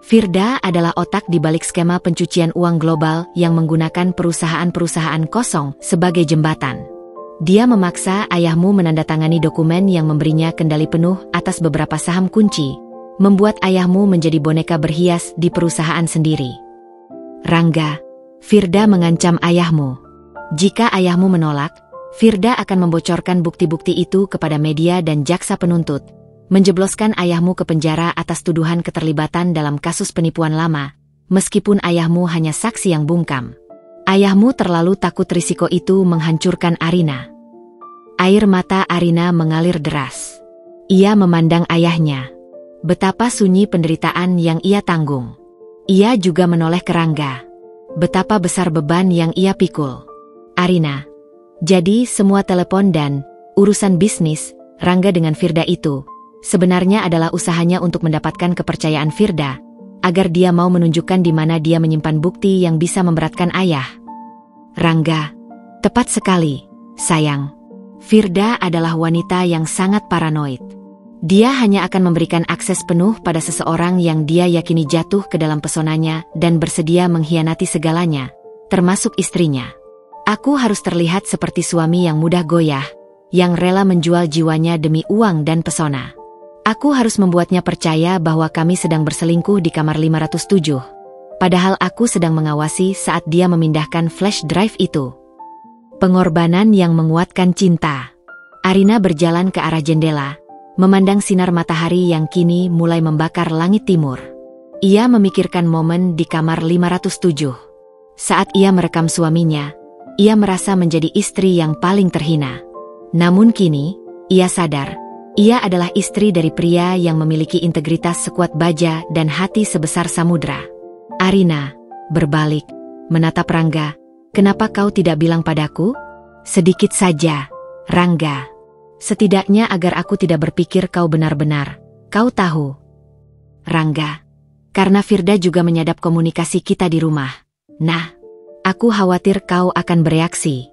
Firda adalah otak di balik skema pencucian uang global yang menggunakan perusahaan-perusahaan kosong sebagai jembatan. Dia memaksa ayahmu menandatangani dokumen yang memberinya kendali penuh atas beberapa saham kunci, membuat ayahmu menjadi boneka berhias di perusahaan sendiri. Rangga, Firda mengancam ayahmu. Jika ayahmu menolak, Firda akan membocorkan bukti-bukti itu kepada media dan jaksa penuntut, menjebloskan ayahmu ke penjara atas tuduhan keterlibatan dalam kasus penipuan lama, meskipun ayahmu hanya saksi yang bungkam. Ayahmu terlalu takut risiko itu menghancurkan Arina. Air mata Arina mengalir deras. Ia memandang ayahnya. Betapa sunyi penderitaan yang ia tanggung. Ia juga menoleh ke Rangga. Betapa besar beban yang ia pikul. Arina. Jadi semua telepon dan urusan bisnis Rangga dengan Firda itu sebenarnya adalah usahanya untuk mendapatkan kepercayaan Firda, agar dia mau menunjukkan di mana dia menyimpan bukti yang bisa memberatkan ayah. Rangga, tepat sekali, sayang. Firda adalah wanita yang sangat paranoid. Dia hanya akan memberikan akses penuh pada seseorang yang dia yakini jatuh ke dalam pesonanya dan bersedia mengkhianati segalanya, termasuk istrinya. Aku harus terlihat seperti suami yang mudah goyah, yang rela menjual jiwanya demi uang dan pesona. Aku harus membuatnya percaya bahwa kami sedang berselingkuh di kamar 507. Padahal aku sedang mengawasi saat dia memindahkan flash drive itu. Pengorbanan yang menguatkan cinta. Arina berjalan ke arah jendela, memandang sinar matahari yang kini mulai membakar langit timur. Ia memikirkan momen di kamar 507. Saat ia merekam suaminya, ia merasa menjadi istri yang paling terhina. Namun kini, ia sadar, ia adalah istri dari pria yang memiliki integritas sekuat baja dan hati sebesar samudra. Arina, berbalik, menatap Rangga. Kenapa kau tidak bilang padaku? Sedikit saja, Rangga. Setidaknya agar aku tidak berpikir kau benar-benar. Kau tahu. Rangga. Karena Firda juga menyadap komunikasi kita di rumah. Nah, aku khawatir kau akan bereaksi.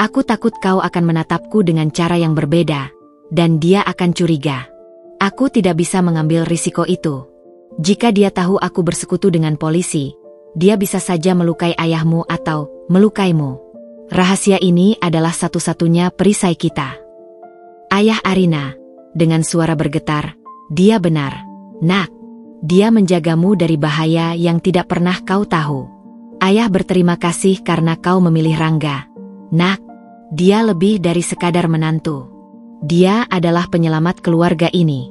Aku takut kau akan menatapku dengan cara yang berbeda, dan dia akan curiga. Aku tidak bisa mengambil risiko itu. Jika dia tahu aku bersekutu dengan polisi, dia bisa saja melukai ayahmu atau melukaimu. Rahasia ini adalah satu-satunya perisai kita. Ayah Arina, dengan suara bergetar, dia benar. Nak, dia menjagamu dari bahaya yang tidak pernah kau tahu. Ayah berterima kasih karena kau memilih Rangga. Nak, dia lebih dari sekadar menantu. Dia adalah penyelamat keluarga ini.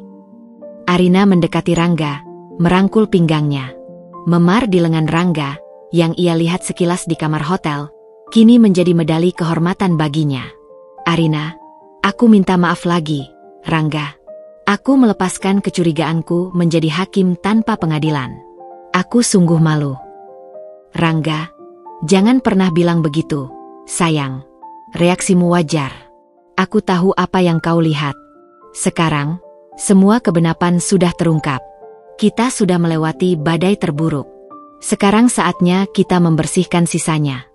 Arina mendekati Rangga, merangkul pinggangnya. Memar di lengan Rangga, yang ia lihat sekilas di kamar hotel, kini menjadi medali kehormatan baginya. Arina, aku minta maaf lagi, Rangga. Aku melepaskan kecurigaanku menjadi hakim tanpa pengadilan. Aku sungguh malu. Rangga, jangan pernah bilang begitu, sayang. Reaksimu wajar. Aku tahu apa yang kau lihat. Sekarang, semua kebenaran sudah terungkap. Kita sudah melewati badai terburuk. Sekarang saatnya kita membersihkan sisanya.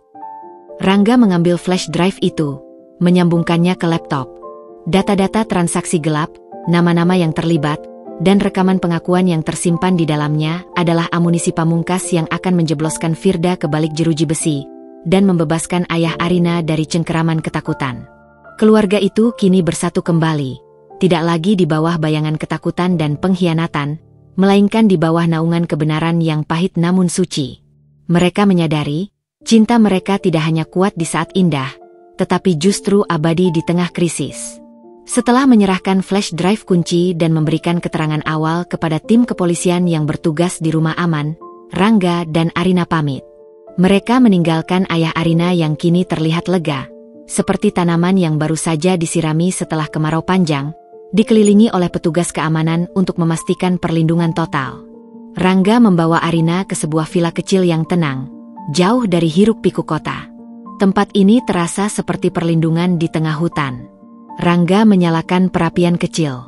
Rangga mengambil flash drive itu, menyambungkannya ke laptop. Data-data transaksi gelap, nama-nama yang terlibat, dan rekaman pengakuan yang tersimpan di dalamnya adalah amunisi pamungkas yang akan menjebloskan Firda ke balik jeruji besi dan membebaskan ayah Arina dari cengkeraman ketakutan. Keluarga itu kini bersatu kembali, tidak lagi di bawah bayangan ketakutan dan pengkhianatan, melainkan di bawah naungan kebenaran yang pahit namun suci. Mereka menyadari, cinta mereka tidak hanya kuat di saat indah, tetapi justru abadi di tengah krisis. Setelah menyerahkan flash drive kunci dan memberikan keterangan awal kepada tim kepolisian yang bertugas di rumah aman, Rangga dan Arina pamit. Mereka meninggalkan ayah Arina yang kini terlihat lega, seperti tanaman yang baru saja disirami setelah kemarau panjang, dikelilingi oleh petugas keamanan untuk memastikan perlindungan total. Rangga membawa Arina ke sebuah villa kecil yang tenang, jauh dari hiruk-pikuk kota. Tempat ini terasa seperti perlindungan di tengah hutan. Rangga menyalakan perapian kecil.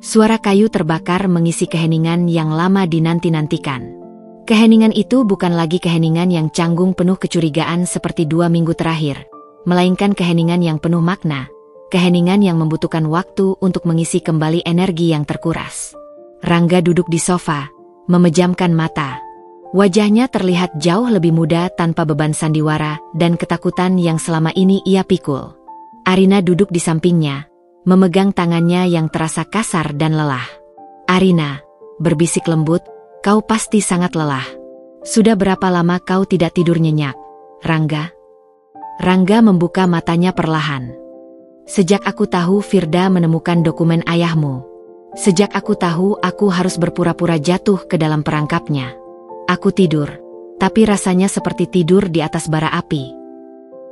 Suara kayu terbakar mengisi keheningan yang lama dinanti-nantikan. Keheningan itu bukan lagi keheningan yang canggung penuh kecurigaan seperti 2 minggu terakhir, melainkan keheningan yang penuh makna, keheningan yang membutuhkan waktu untuk mengisi kembali energi yang terkuras. Rangga duduk di sofa, memejamkan mata. Wajahnya terlihat jauh lebih muda tanpa beban sandiwara dan ketakutan yang selama ini ia pikul. Arina duduk di sampingnya, memegang tangannya yang terasa kasar dan lelah. Arina, berbisik lembut, kau pasti sangat lelah. Sudah berapa lama kau tidak tidur nyenyak, Rangga? Rangga membuka matanya perlahan. Sejak aku tahu Firda menemukan dokumen ayahmu. Sejak aku tahu aku harus berpura-pura jatuh ke dalam perangkapnya. Aku tidur, tapi rasanya seperti tidur di atas bara api.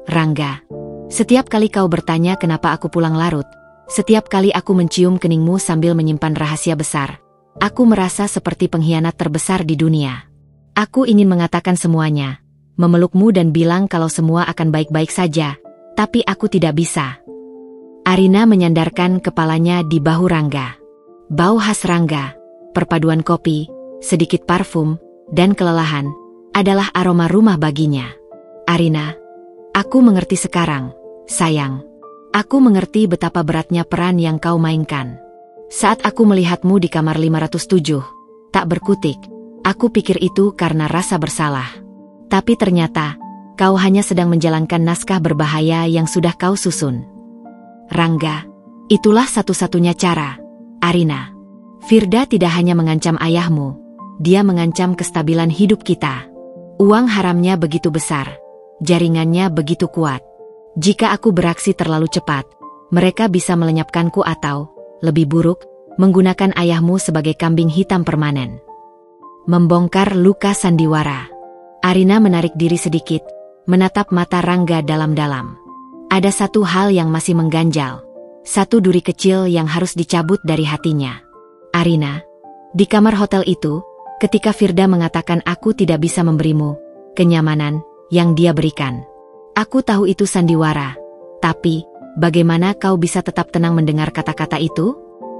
Rangga, setiap kali kau bertanya kenapa aku pulang larut, setiap kali aku mencium keningmu sambil menyimpan rahasia besar, aku merasa seperti pengkhianat terbesar di dunia. Aku ingin mengatakan semuanya, memelukmu dan bilang kalau semua akan baik-baik saja, tapi aku tidak bisa. Arina menyandarkan kepalanya di bahu Rangga. Bau khas Rangga, perpaduan kopi, sedikit parfum, dan kelelahan, adalah aroma rumah baginya. Arina, aku mengerti sekarang, sayang. Aku mengerti betapa beratnya peran yang kau mainkan. Saat aku melihatmu di kamar 507, tak berkutik, aku pikir itu karena rasa bersalah. Tapi ternyata, kau hanya sedang menjalankan naskah berbahaya yang sudah kau susun. Rangga, itulah satu-satunya cara. Arina, Firda tidak hanya mengancam ayahmu, dia mengancam kestabilan hidup kita. Uang haramnya begitu besar, jaringannya begitu kuat. Jika aku beraksi terlalu cepat, mereka bisa melenyapkanku atau, lebih buruk, menggunakan ayahmu sebagai kambing hitam permanen. Membongkar luka sandiwara. Arina menarik diri sedikit, menatap mata Rangga dalam-dalam. Ada satu hal yang masih mengganjal, satu duri kecil yang harus dicabut dari hatinya. Arina, di kamar hotel itu, ketika Firda mengatakan aku tidak bisa memberimu kenyamanan yang dia berikan. Aku tahu itu sandiwara, tapi bagaimana kau bisa tetap tenang mendengar kata-kata itu?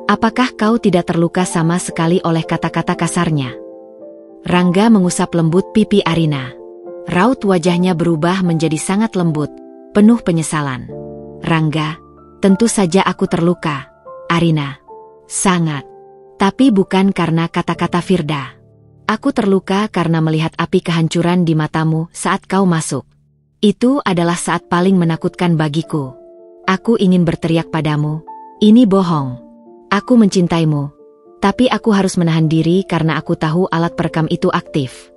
Apakah kau tidak terluka sama sekali oleh kata-kata kasarnya? Rangga mengusap lembut pipi Arina. Raut wajahnya berubah menjadi sangat lembut, penuh penyesalan. Rangga, tentu saja aku terluka, Arina. Sangat. Tapi bukan karena kata-kata Firda. Aku terluka karena melihat api kehancuran di matamu saat kau masuk. Itu adalah saat paling menakutkan bagiku. Aku ingin berteriak padamu, ini bohong. Aku mencintaimu. Tapi aku harus menahan diri karena aku tahu alat perekam itu aktif.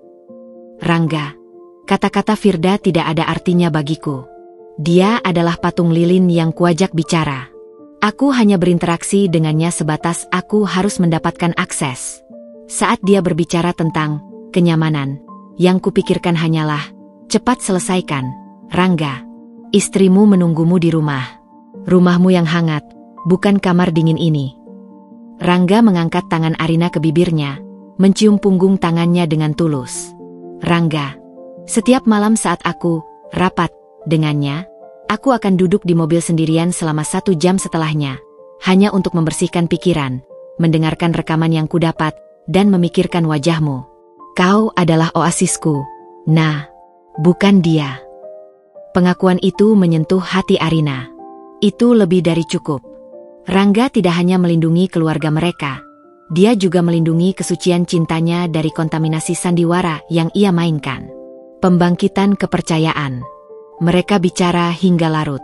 Rangga, kata-kata Firda tidak ada artinya bagiku. Dia adalah patung lilin yang kuajak bicara. Aku hanya berinteraksi dengannya sebatas aku harus mendapatkan akses. Saat dia berbicara tentang kenyamanan, yang kupikirkan hanyalah, cepat selesaikan, Rangga. Istrimu menunggumu di rumah. Rumahmu yang hangat, bukan kamar dingin ini. Rangga mengangkat tangan Arina ke bibirnya, mencium punggung tangannya dengan tulus. Rangga, setiap malam saat aku rapat dengannya, aku akan duduk di mobil sendirian selama 1 jam setelahnya, hanya untuk membersihkan pikiran, mendengarkan rekaman yang kudapat, dan memikirkan wajahmu. Kau adalah oasisku. Nah, bukan dia. Pengakuan itu menyentuh hati Arina. Itu lebih dari cukup. Rangga tidak hanya melindungi keluarga mereka, dia juga melindungi kesucian cintanya dari kontaminasi sandiwara yang ia mainkan. Pembangkitan kepercayaan. Mereka bicara hingga larut.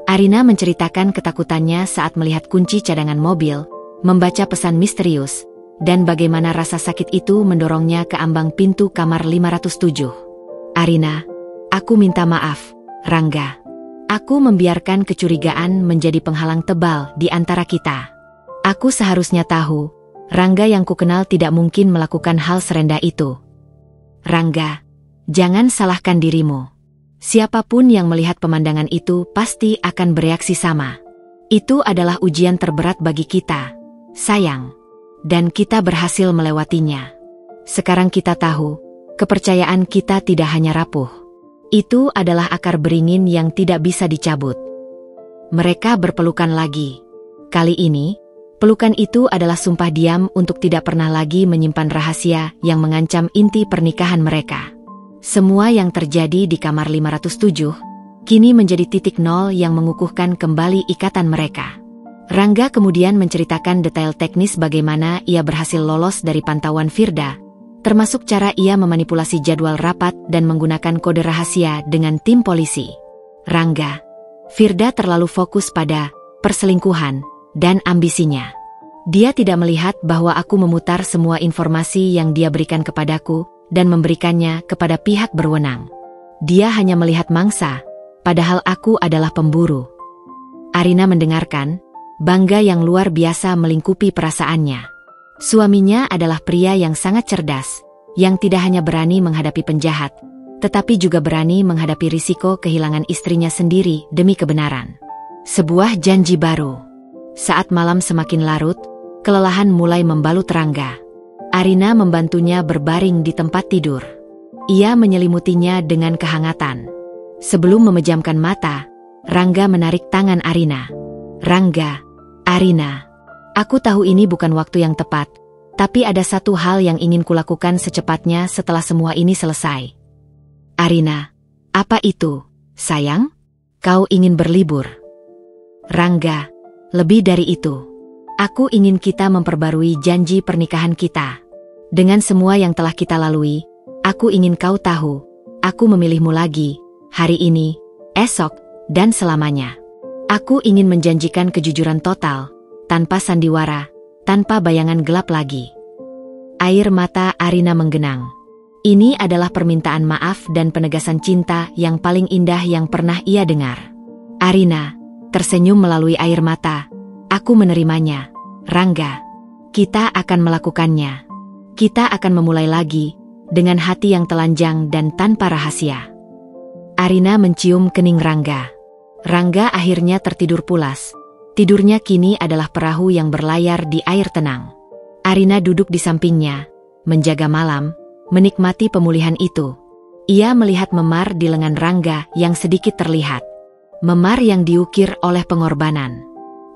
Arina menceritakan ketakutannya saat melihat kunci cadangan mobil, membaca pesan misterius, dan bagaimana rasa sakit itu mendorongnya ke ambang pintu kamar 507. Arina, aku minta maaf, Rangga. Aku membiarkan kecurigaan menjadi penghalang tebal di antara kita. Aku seharusnya tahu, Rangga yang kukenal tidak mungkin melakukan hal serendah itu. Rangga, jangan salahkan dirimu. Siapapun yang melihat pemandangan itu pasti akan bereaksi sama. Itu adalah ujian terberat bagi kita, sayang. Dan kita berhasil melewatinya. Sekarang kita tahu, kepercayaan kita tidak hanya rapuh. Itu adalah akar beringin yang tidak bisa dicabut. Mereka berpelukan lagi. Kali ini, pelukan itu adalah sumpah diam untuk tidak pernah lagi menyimpan rahasia yang mengancam inti pernikahan mereka. Semua yang terjadi di kamar 507, kini menjadi titik nol yang mengukuhkan kembali ikatan mereka. Rangga kemudian menceritakan detail teknis bagaimana ia berhasil lolos dari pantauan Firda, termasuk cara ia memanipulasi jadwal rapat dan menggunakan kode rahasia dengan tim polisi. Rangga, Firda terlalu fokus pada perselingkuhan dan ambisinya. Dia tidak melihat bahwa aku memutar semua informasi yang dia berikan kepadaku dan memberikannya kepada pihak berwenang. Dia hanya melihat mangsa, padahal aku adalah pemburu. Arina mendengarkan, bangga yang luar biasa melingkupi perasaannya. Suaminya adalah pria yang sangat cerdas, yang tidak hanya berani menghadapi penjahat, tetapi juga berani menghadapi risiko kehilangan istrinya sendiri demi kebenaran. Sebuah janji baru. Saat malam semakin larut, kelelahan mulai membalut Rangga. Arina membantunya berbaring di tempat tidur. Ia menyelimutinya dengan kehangatan. Sebelum memejamkan mata, Rangga menarik tangan Arina. Rangga, Arina, aku tahu ini bukan waktu yang tepat, tapi ada satu hal yang ingin kulakukan secepatnya setelah semua ini selesai. Arina, apa itu, sayang? Kau ingin berlibur? Rangga, lebih dari itu. Aku ingin kita memperbarui janji pernikahan kita. Dengan semua yang telah kita lalui, aku ingin kau tahu, aku memilihmu lagi, hari ini, esok, dan selamanya. Aku ingin menjanjikan kejujuran total, tanpa sandiwara, tanpa bayangan gelap lagi. Air mata Arina menggenang. Ini adalah permintaan maaf dan penegasan cinta yang paling indah yang pernah ia dengar. Arina tersenyum melalui air mata. Aku menerimanya, Rangga. Kita akan melakukannya. Kita akan memulai lagi, dengan hati yang telanjang dan tanpa rahasia. Arina mencium kening Rangga. Rangga akhirnya tertidur pulas. Tidurnya kini adalah perahu yang berlayar di air tenang. Arina duduk di sampingnya, menjaga malam, menikmati pemulihan itu. Ia melihat memar di lengan Rangga yang sedikit terlihat. Memar yang diukir oleh pengorbanan.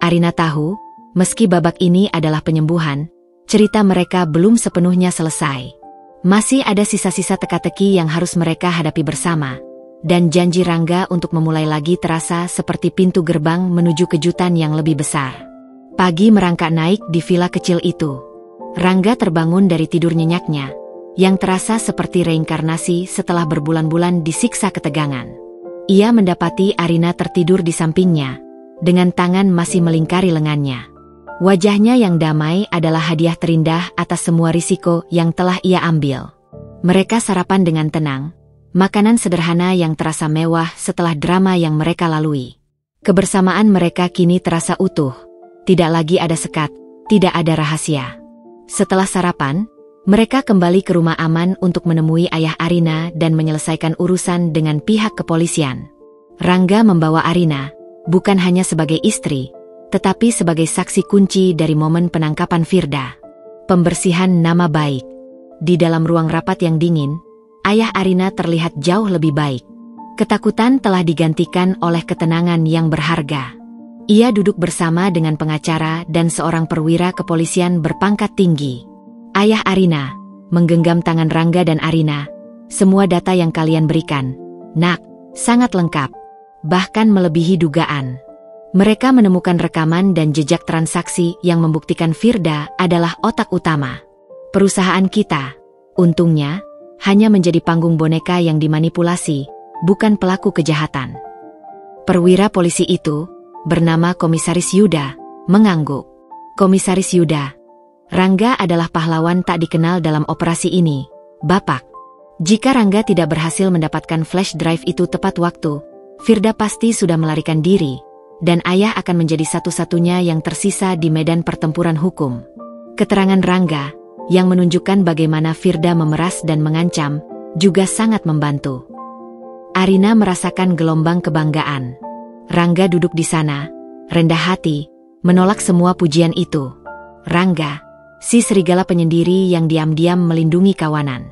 Arina tahu, meski babak ini adalah penyembuhan, cerita mereka belum sepenuhnya selesai. Masih ada sisa-sisa teka-teki yang harus mereka hadapi bersama. dan janji Rangga untuk memulai lagi terasa seperti pintu gerbang menuju kejutan yang lebih besar. Pagi merangkak naik di villa kecil itu. Rangga terbangun dari tidur nyenyaknya, yang terasa seperti reinkarnasi setelah berbulan-bulan disiksa ketegangan. Ia mendapati Arina tertidur di sampingnya, dengan tangan masih melingkari lengannya. Wajahnya yang damai adalah hadiah terindah atas semua risiko yang telah ia ambil. Mereka sarapan dengan tenang, makanan sederhana yang terasa mewah setelah drama yang mereka lalui. Kebersamaan mereka kini terasa utuh, tidak lagi ada sekat, tidak ada rahasia. Setelah sarapan, mereka kembali ke rumah aman untuk menemui ayah Arina dan menyelesaikan urusan dengan pihak kepolisian. Rangga membawa Arina, bukan hanya sebagai istri, tetapi sebagai saksi kunci dari momen penangkapan Firda. Pembersihan nama baik. Di dalam ruang rapat yang dingin, ayah Arina terlihat jauh lebih baik. Ketakutan telah digantikan oleh ketenangan yang berharga. Ia duduk bersama dengan pengacara dan seorang perwira kepolisian berpangkat tinggi. Ayah Arina menggenggam tangan Rangga dan Arina. Semua data yang kalian berikan, Nak, sangat lengkap, bahkan melebihi dugaan. Mereka menemukan rekaman dan jejak transaksi yang membuktikan Firda adalah otak utama. Perusahaan kita, untungnya, hanya menjadi panggung boneka yang dimanipulasi, bukan pelaku kejahatan. Perwira polisi itu, bernama Komisaris Yuda, mengangguk. Komisaris Yuda, Rangga adalah pahlawan tak dikenal dalam operasi ini, Bapak. Jika Rangga tidak berhasil mendapatkan flash drive itu tepat waktu, Firda pasti sudah melarikan diri, dan ayah akan menjadi satu-satunya yang tersisa di medan pertempuran hukum. Keterangan Rangga, yang menunjukkan bagaimana Firda memeras dan mengancam, juga sangat membantu. Arina merasakan gelombang kebanggaan. Rangga duduk di sana, rendah hati, menolak semua pujian itu. Rangga, si serigala penyendiri yang diam-diam melindungi kawanan.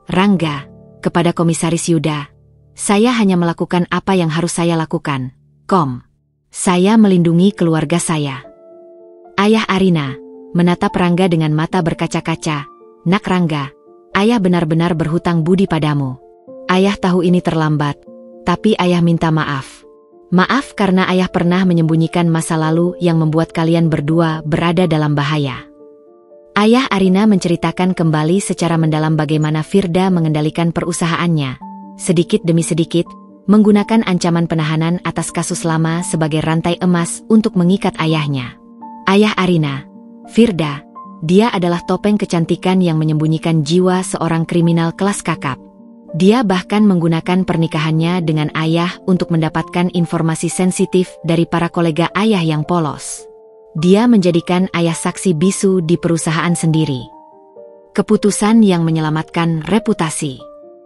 Rangga, kepada Komisaris Yuda, saya hanya melakukan apa yang harus saya lakukan, Saya melindungi keluarga saya. Ayah Arina menatap Rangga dengan mata berkaca-kaca. Nak Rangga, ayah benar-benar berhutang budi padamu. Ayah tahu ini terlambat, tapi ayah minta maaf. Maaf karena ayah pernah menyembunyikan masa lalu yang membuat kalian berdua berada dalam bahaya. Ayah Arina menceritakan kembali secara mendalam bagaimana Firda mengendalikan perusahaannya, sedikit demi sedikit, menggunakan ancaman penahanan atas kasus lama sebagai rantai emas untuk mengikat ayahnya. Ayah Arina, Firda, dia adalah topeng kecantikan yang menyembunyikan jiwa seorang kriminal kelas kakap. Dia bahkan menggunakan pernikahannya dengan ayah untuk mendapatkan informasi sensitif dari para kolega ayah yang polos. Dia menjadikan ayah saksi bisu di perusahaan sendiri. Keputusan yang menyelamatkan reputasi.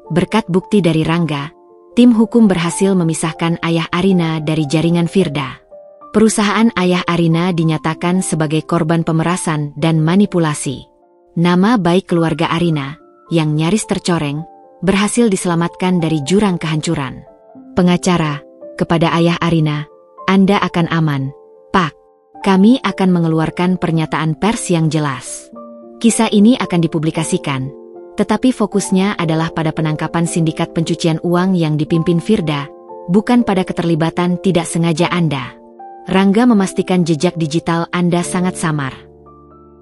Berkat bukti dari Rangga, tim hukum berhasil memisahkan ayah Arina dari jaringan Firda. Perusahaan ayah Arina dinyatakan sebagai korban pemerasan dan manipulasi. Nama baik keluarga Arina, yang nyaris tercoreng, berhasil diselamatkan dari jurang kehancuran. Pengacara, kepada ayah Arina, Anda akan aman, Pak. Kami akan mengeluarkan pernyataan pers yang jelas. Kisah ini akan dipublikasikan, tetapi fokusnya adalah pada penangkapan sindikat pencucian uang yang dipimpin Firda, bukan pada keterlibatan tidak sengaja Anda. Rangga memastikan jejak digital Anda sangat samar.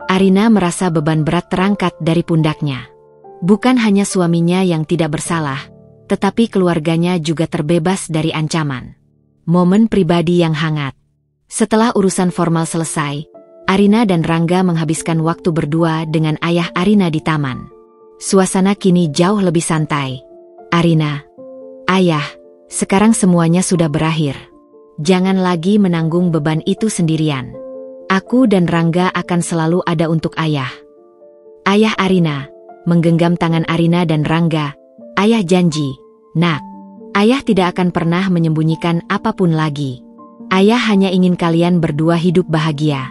Arina merasa beban berat terangkat dari pundaknya. Bukan hanya suaminya yang tidak bersalah, tetapi keluarganya juga terbebas dari ancaman. Momen pribadi yang hangat. Setelah urusan formal selesai, Arina dan Rangga menghabiskan waktu berdua dengan ayah Arina di taman. Suasana kini jauh lebih santai. Arina, ayah, sekarang semuanya sudah berakhir. Jangan lagi menanggung beban itu sendirian. Aku dan Rangga akan selalu ada untuk ayah. Ayah Arina menggenggam tangan Arina dan Rangga. Ayah janji, Nak, ayah tidak akan pernah menyembunyikan apapun lagi. Ayah hanya ingin kalian berdua hidup bahagia.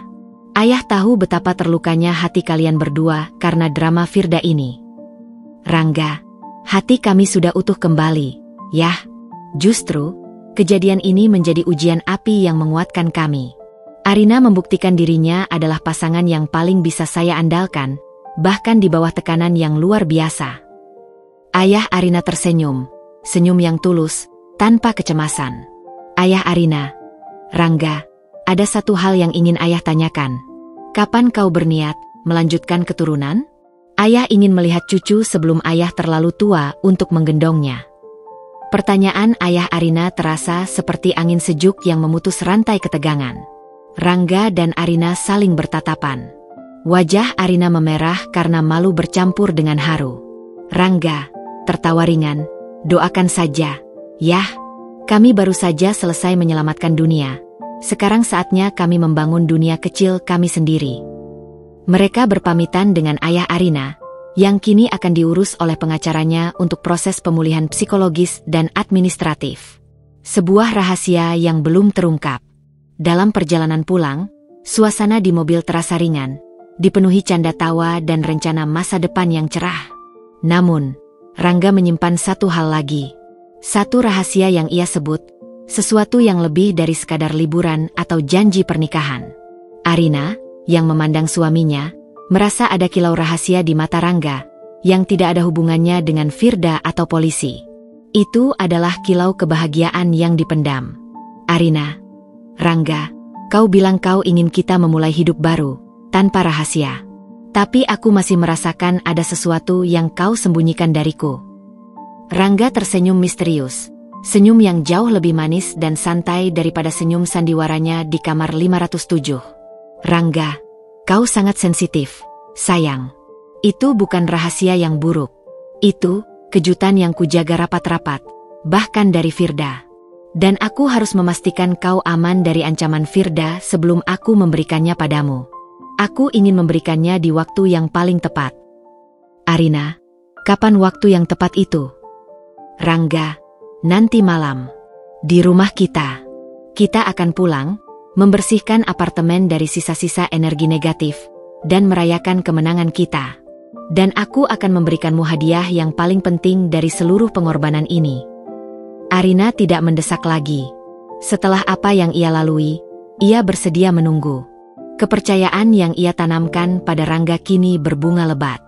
Ayah tahu betapa terlukanya hati kalian berdua karena drama Firda ini. Rangga, hati kami sudah utuh kembali, yah. Justru, kejadian ini menjadi ujian api yang menguatkan kami. Arina membuktikan dirinya adalah pasangan yang paling bisa saya andalkan, bahkan di bawah tekanan yang luar biasa. Ayah Arina tersenyum, senyum yang tulus, tanpa kecemasan. Ayah Arina. Rangga, ada satu hal yang ingin ayah tanyakan. Kapan kau berniat melanjutkan keturunan? Ayah ingin melihat cucu sebelum ayah terlalu tua untuk menggendongnya. Pertanyaan ayah Arina terasa seperti angin sejuk yang memutus rantai ketegangan. Rangga dan Arina saling bertatapan. Wajah Arina memerah karena malu bercampur dengan haru. Rangga tertawa ringan, doakan saja. Yah, kami baru saja selesai menyelamatkan dunia. Sekarang saatnya kami membangun dunia kecil kami sendiri. Mereka berpamitan dengan ayah Arina, yang kini akan diurus oleh pengacaranya untuk proses pemulihan psikologis dan administratif. Sebuah rahasia yang belum terungkap. Dalam perjalanan pulang, suasana di mobil terasa ringan, dipenuhi canda tawa dan rencana masa depan yang cerah. Namun, Rangga menyimpan satu hal lagi. Satu rahasia yang ia sebut, sesuatu yang lebih dari sekadar liburan atau janji pernikahan. Arina, yang memandang suaminya, merasa ada kilau rahasia di mata Rangga, yang tidak ada hubungannya dengan Firda atau polisi. Itu adalah kilau kebahagiaan yang dipendam. Arina, Rangga, kau bilang kau ingin kita memulai hidup baru, tanpa rahasia. Tapi aku masih merasakan ada sesuatu yang kau sembunyikan dariku. Rangga tersenyum misterius, senyum yang jauh lebih manis dan santai daripada senyum sandiwaranya di kamar 507. Rangga, kau sangat sensitif, sayang. Itu bukan rahasia yang buruk. Itu kejutan yang kujaga rapat-rapat, bahkan dari Firda. Dan aku harus memastikan kau aman dari ancaman Firda sebelum aku memberikannya padamu. Aku ingin memberikannya di waktu yang paling tepat. Arina, kapan waktu yang tepat itu? Rangga, nanti malam. Di rumah kita. Kita akan pulang, membersihkan apartemen dari sisa-sisa energi negatif, dan merayakan kemenangan kita. Dan aku akan memberikanmu hadiah yang paling penting dari seluruh pengorbanan ini. Arina tidak mendesak lagi. Setelah apa yang ia lalui, ia bersedia menunggu. Kepercayaan yang ia tanamkan pada Rangga kini berbunga lebat.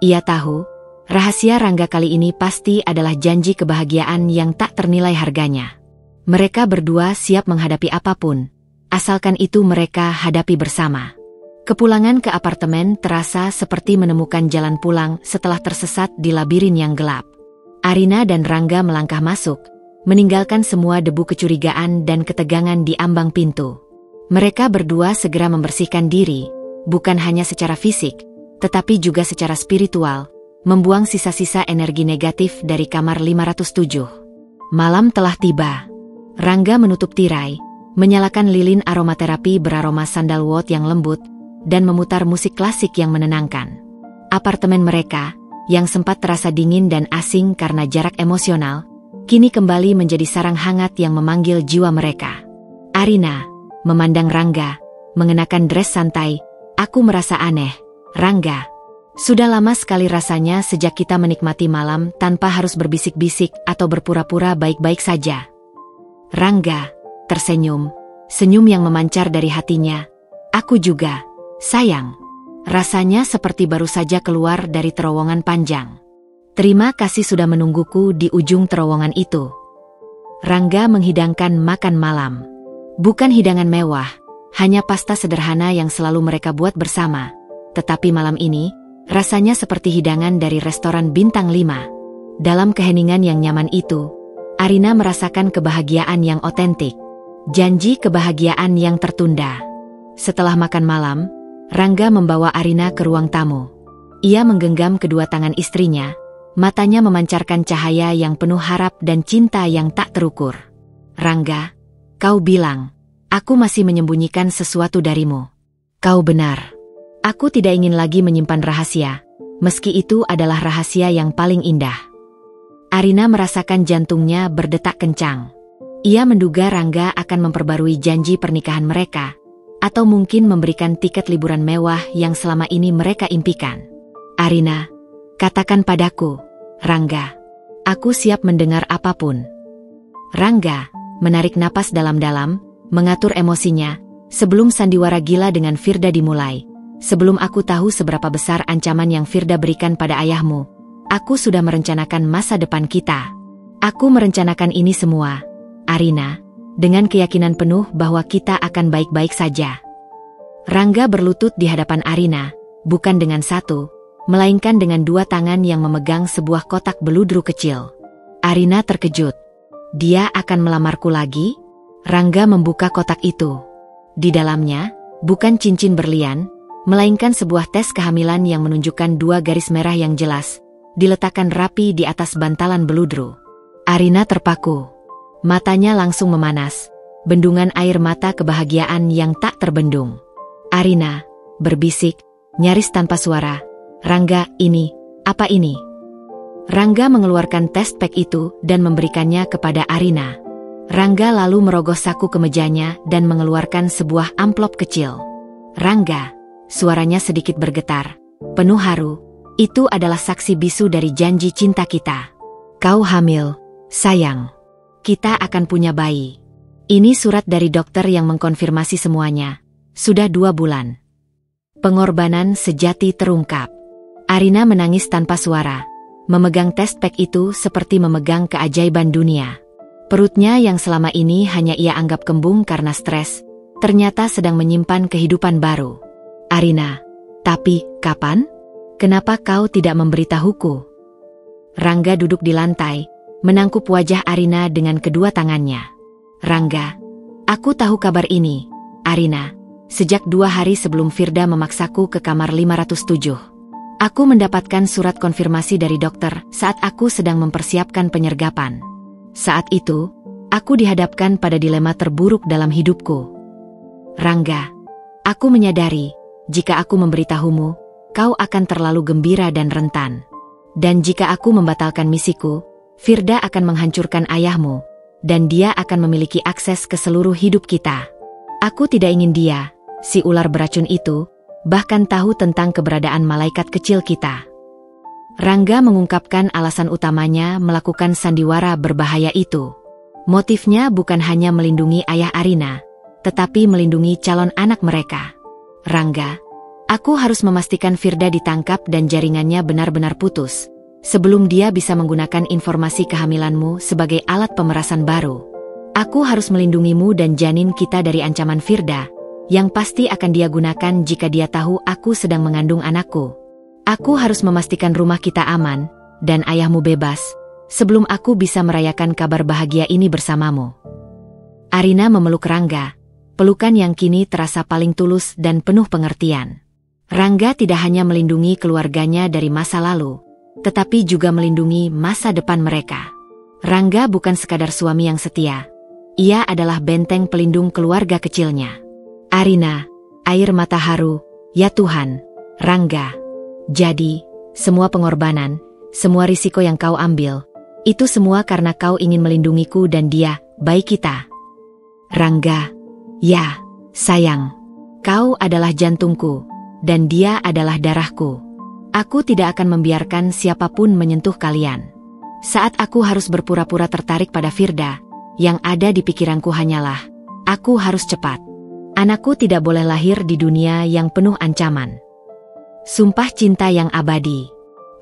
Ia tahu, rahasia Rangga kali ini pasti adalah janji kebahagiaan yang tak ternilai harganya. Mereka berdua siap menghadapi apapun, asalkan itu mereka hadapi bersama. Kepulangan ke apartemen terasa seperti menemukan jalan pulang setelah tersesat di labirin yang gelap. Arina dan Rangga melangkah masuk, meninggalkan semua debu kecurigaan dan ketegangan di ambang pintu. Mereka berdua segera membersihkan diri, bukan hanya secara fisik, tetapi juga secara spiritual, membuang sisa-sisa energi negatif dari kamar 507. Malam telah tiba. Rangga menutup tirai, menyalakan lilin aromaterapi beraroma sandalwood yang lembut, dan memutar musik klasik yang menenangkan. Apartemen mereka, yang sempat terasa dingin dan asing karena jarak emosional, kini kembali menjadi sarang hangat yang memanggil jiwa mereka. Arina memandang Rangga, mengenakan dress santai. Aku merasa aneh, Rangga. Sudah lama sekali rasanya sejak kita menikmati malam tanpa harus berbisik-bisik atau berpura-pura baik-baik saja. Rangga tersenyum, senyum yang memancar dari hatinya. Aku juga, sayang. Rasanya seperti baru saja keluar dari terowongan panjang. Terima kasih sudah menungguku di ujung terowongan itu. Rangga menghidangkan makan malam. Bukan hidangan mewah, hanya pasta sederhana yang selalu mereka buat bersama. Tetapi malam ini, rasanya seperti hidangan dari restoran bintang 5. Dalam keheningan yang nyaman itu, Arina merasakan kebahagiaan yang otentik. Janji kebahagiaan yang tertunda. Setelah makan malam, Rangga membawa Arina ke ruang tamu. Ia menggenggam kedua tangan istrinya, matanya memancarkan cahaya yang penuh harap dan cinta yang tak terukur. Rangga, kau bilang, aku masih menyembunyikan sesuatu darimu. Kau benar. Aku tidak ingin lagi menyimpan rahasia, meski itu adalah rahasia yang paling indah. Arina merasakan jantungnya berdetak kencang. Ia menduga Rangga akan memperbarui janji pernikahan mereka, atau mungkin memberikan tiket liburan mewah yang selama ini mereka impikan. Arina, katakan padaku, Rangga. Aku siap mendengar apapun. Rangga menarik napas dalam-dalam, mengatur emosinya, sebelum sandiwara gila dengan Firda dimulai. Sebelum aku tahu seberapa besar ancaman yang Firda berikan pada ayahmu, aku sudah merencanakan masa depan kita. Aku merencanakan ini semua, Arina, dengan keyakinan penuh bahwa kita akan baik-baik saja. Rangga berlutut di hadapan Arina, bukan dengan satu, melainkan dengan dua tangan yang memegang sebuah kotak beludru kecil. Arina terkejut. Dia akan melamarku lagi? Rangga membuka kotak itu. Di dalamnya, bukan cincin berlian, melainkan sebuah tes kehamilan yang menunjukkan dua garis merah yang jelas, diletakkan rapi di atas bantalan beludru. Arina terpaku. Matanya langsung memanas, bendungan air mata kebahagiaan yang tak terbendung. Arina berbisik, nyaris tanpa suara, "Rangga, ini, apa ini?" Rangga mengeluarkan test pack itu dan memberikannya kepada Arina. Rangga lalu merogoh saku kemejanya dan mengeluarkan sebuah amplop kecil. "Rangga," suaranya sedikit bergetar, penuh haru, "itu adalah saksi bisu dari janji cinta kita. Kau hamil, sayang. Kita akan punya bayi. Ini surat dari dokter yang mengkonfirmasi semuanya. Sudah 2 bulan." Pengorbanan sejati terungkap. Arina menangis tanpa suara. Memegang test pack itu seperti memegang keajaiban dunia. Perutnya yang selama ini hanya ia anggap kembung karena stres, ternyata sedang menyimpan kehidupan baru. "Arina, tapi kapan? Kenapa kau tidak memberitahuku?" Rangga duduk di lantai, menangkup wajah Arina dengan kedua tangannya. "Rangga, aku tahu kabar ini, Arina. Sejak 2 hari sebelum Firda memaksaku ke kamar 507. Aku mendapatkan surat konfirmasi dari dokter saat aku sedang mempersiapkan penyergapan. Saat itu, aku dihadapkan pada dilema terburuk dalam hidupku. Rangga, aku menyadari, jika aku memberitahumu, kau akan terlalu gembira dan rentan. Dan jika aku membatalkan misiku, Firda akan menghancurkan ayahmu, dan dia akan memiliki akses ke seluruh hidup kita. Aku tidak ingin dia, si ular beracun itu, bahkan tahu tentang keberadaan malaikat kecil kita." Rangga mengungkapkan alasan utamanya melakukan sandiwara berbahaya itu. Motifnya bukan hanya melindungi ayah Arina, tetapi melindungi calon anak mereka. "Rangga, aku harus memastikan Firda ditangkap dan jaringannya benar-benar putus, sebelum dia bisa menggunakan informasi kehamilanmu sebagai alat pemerasan baru. Aku harus melindungimu dan janin kita dari ancaman Firda, yang pasti akan dia gunakan jika dia tahu aku sedang mengandung anakku. Aku harus memastikan rumah kita aman, dan ayahmu bebas, sebelum aku bisa merayakan kabar bahagia ini bersamamu." Arina memeluk Rangga, pelukan yang kini terasa paling tulus dan penuh pengertian. Rangga tidak hanya melindungi keluarganya dari masa lalu, tetapi juga melindungi masa depan mereka. Rangga bukan sekadar suami yang setia. Ia adalah benteng pelindung keluarga kecilnya. Arina, air mata haru, "Ya Tuhan, Rangga. Jadi, semua pengorbanan, semua risiko yang kau ambil, itu semua karena kau ingin melindungiku dan dia, bayi kita." "Rangga, ya, sayang. Kau adalah jantungku, dan dia adalah darahku. Aku tidak akan membiarkan siapapun menyentuh kalian. Saat aku harus berpura-pura tertarik pada Firda, yang ada di pikiranku hanyalah, aku harus cepat. Anakku tidak boleh lahir di dunia yang penuh ancaman." Sumpah cinta yang abadi.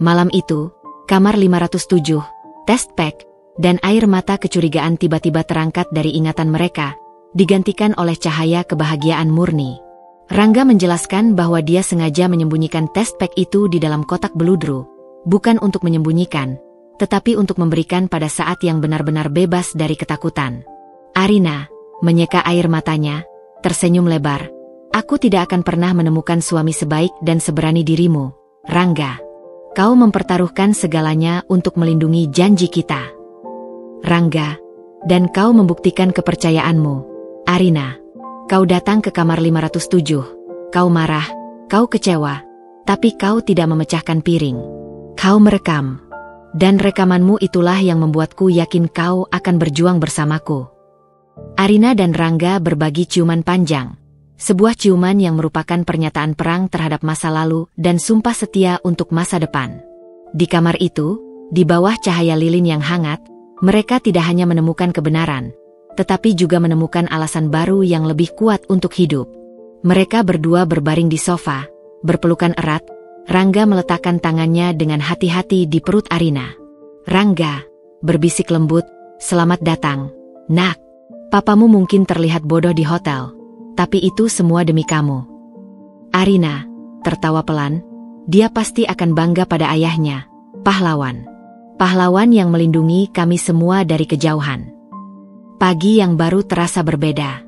Malam itu, kamar 507, test pack, dan air mata kecurigaan tiba-tiba terangkat dari ingatan mereka, digantikan oleh cahaya kebahagiaan murni. Rangga menjelaskan bahwa dia sengaja menyembunyikan test pack itu di dalam kotak beludru, bukan untuk menyembunyikan, tetapi untuk memberikan pada saat yang benar-benar bebas dari ketakutan. Arina menyeka air matanya, tersenyum lebar. "Aku tidak akan pernah menemukan suami sebaik dan seberani dirimu, Rangga. Kau mempertaruhkan segalanya untuk melindungi janji kita, Rangga, dan kau membuktikan kepercayaanmu, Arina. Kau datang ke kamar 507, kau marah, kau kecewa, tapi kau tidak memecahkan piring. Kau merekam. Dan rekamanmu itulah yang membuatku yakin kau akan berjuang bersamaku." Arina dan Rangga berbagi ciuman panjang. Sebuah ciuman yang merupakan pernyataan perang terhadap masa lalu dan sumpah setia untuk masa depan. Di kamar itu, di bawah cahaya lilin yang hangat, mereka tidak hanya menemukan kebenaran, tetapi juga menemukan alasan baru yang lebih kuat untuk hidup. Mereka berdua berbaring di sofa, berpelukan erat. Rangga meletakkan tangannya dengan hati-hati di perut Arina. "Rangga, berbisik lembut, "Selamat datang, Nak. Papamu mungkin terlihat bodoh di hotel, tapi itu semua demi kamu." Arina tertawa pelan. Dia pasti akan bangga pada ayahnya, pahlawan. Pahlawan yang melindungi kami semua dari kejauhan. Pagi yang baru terasa berbeda.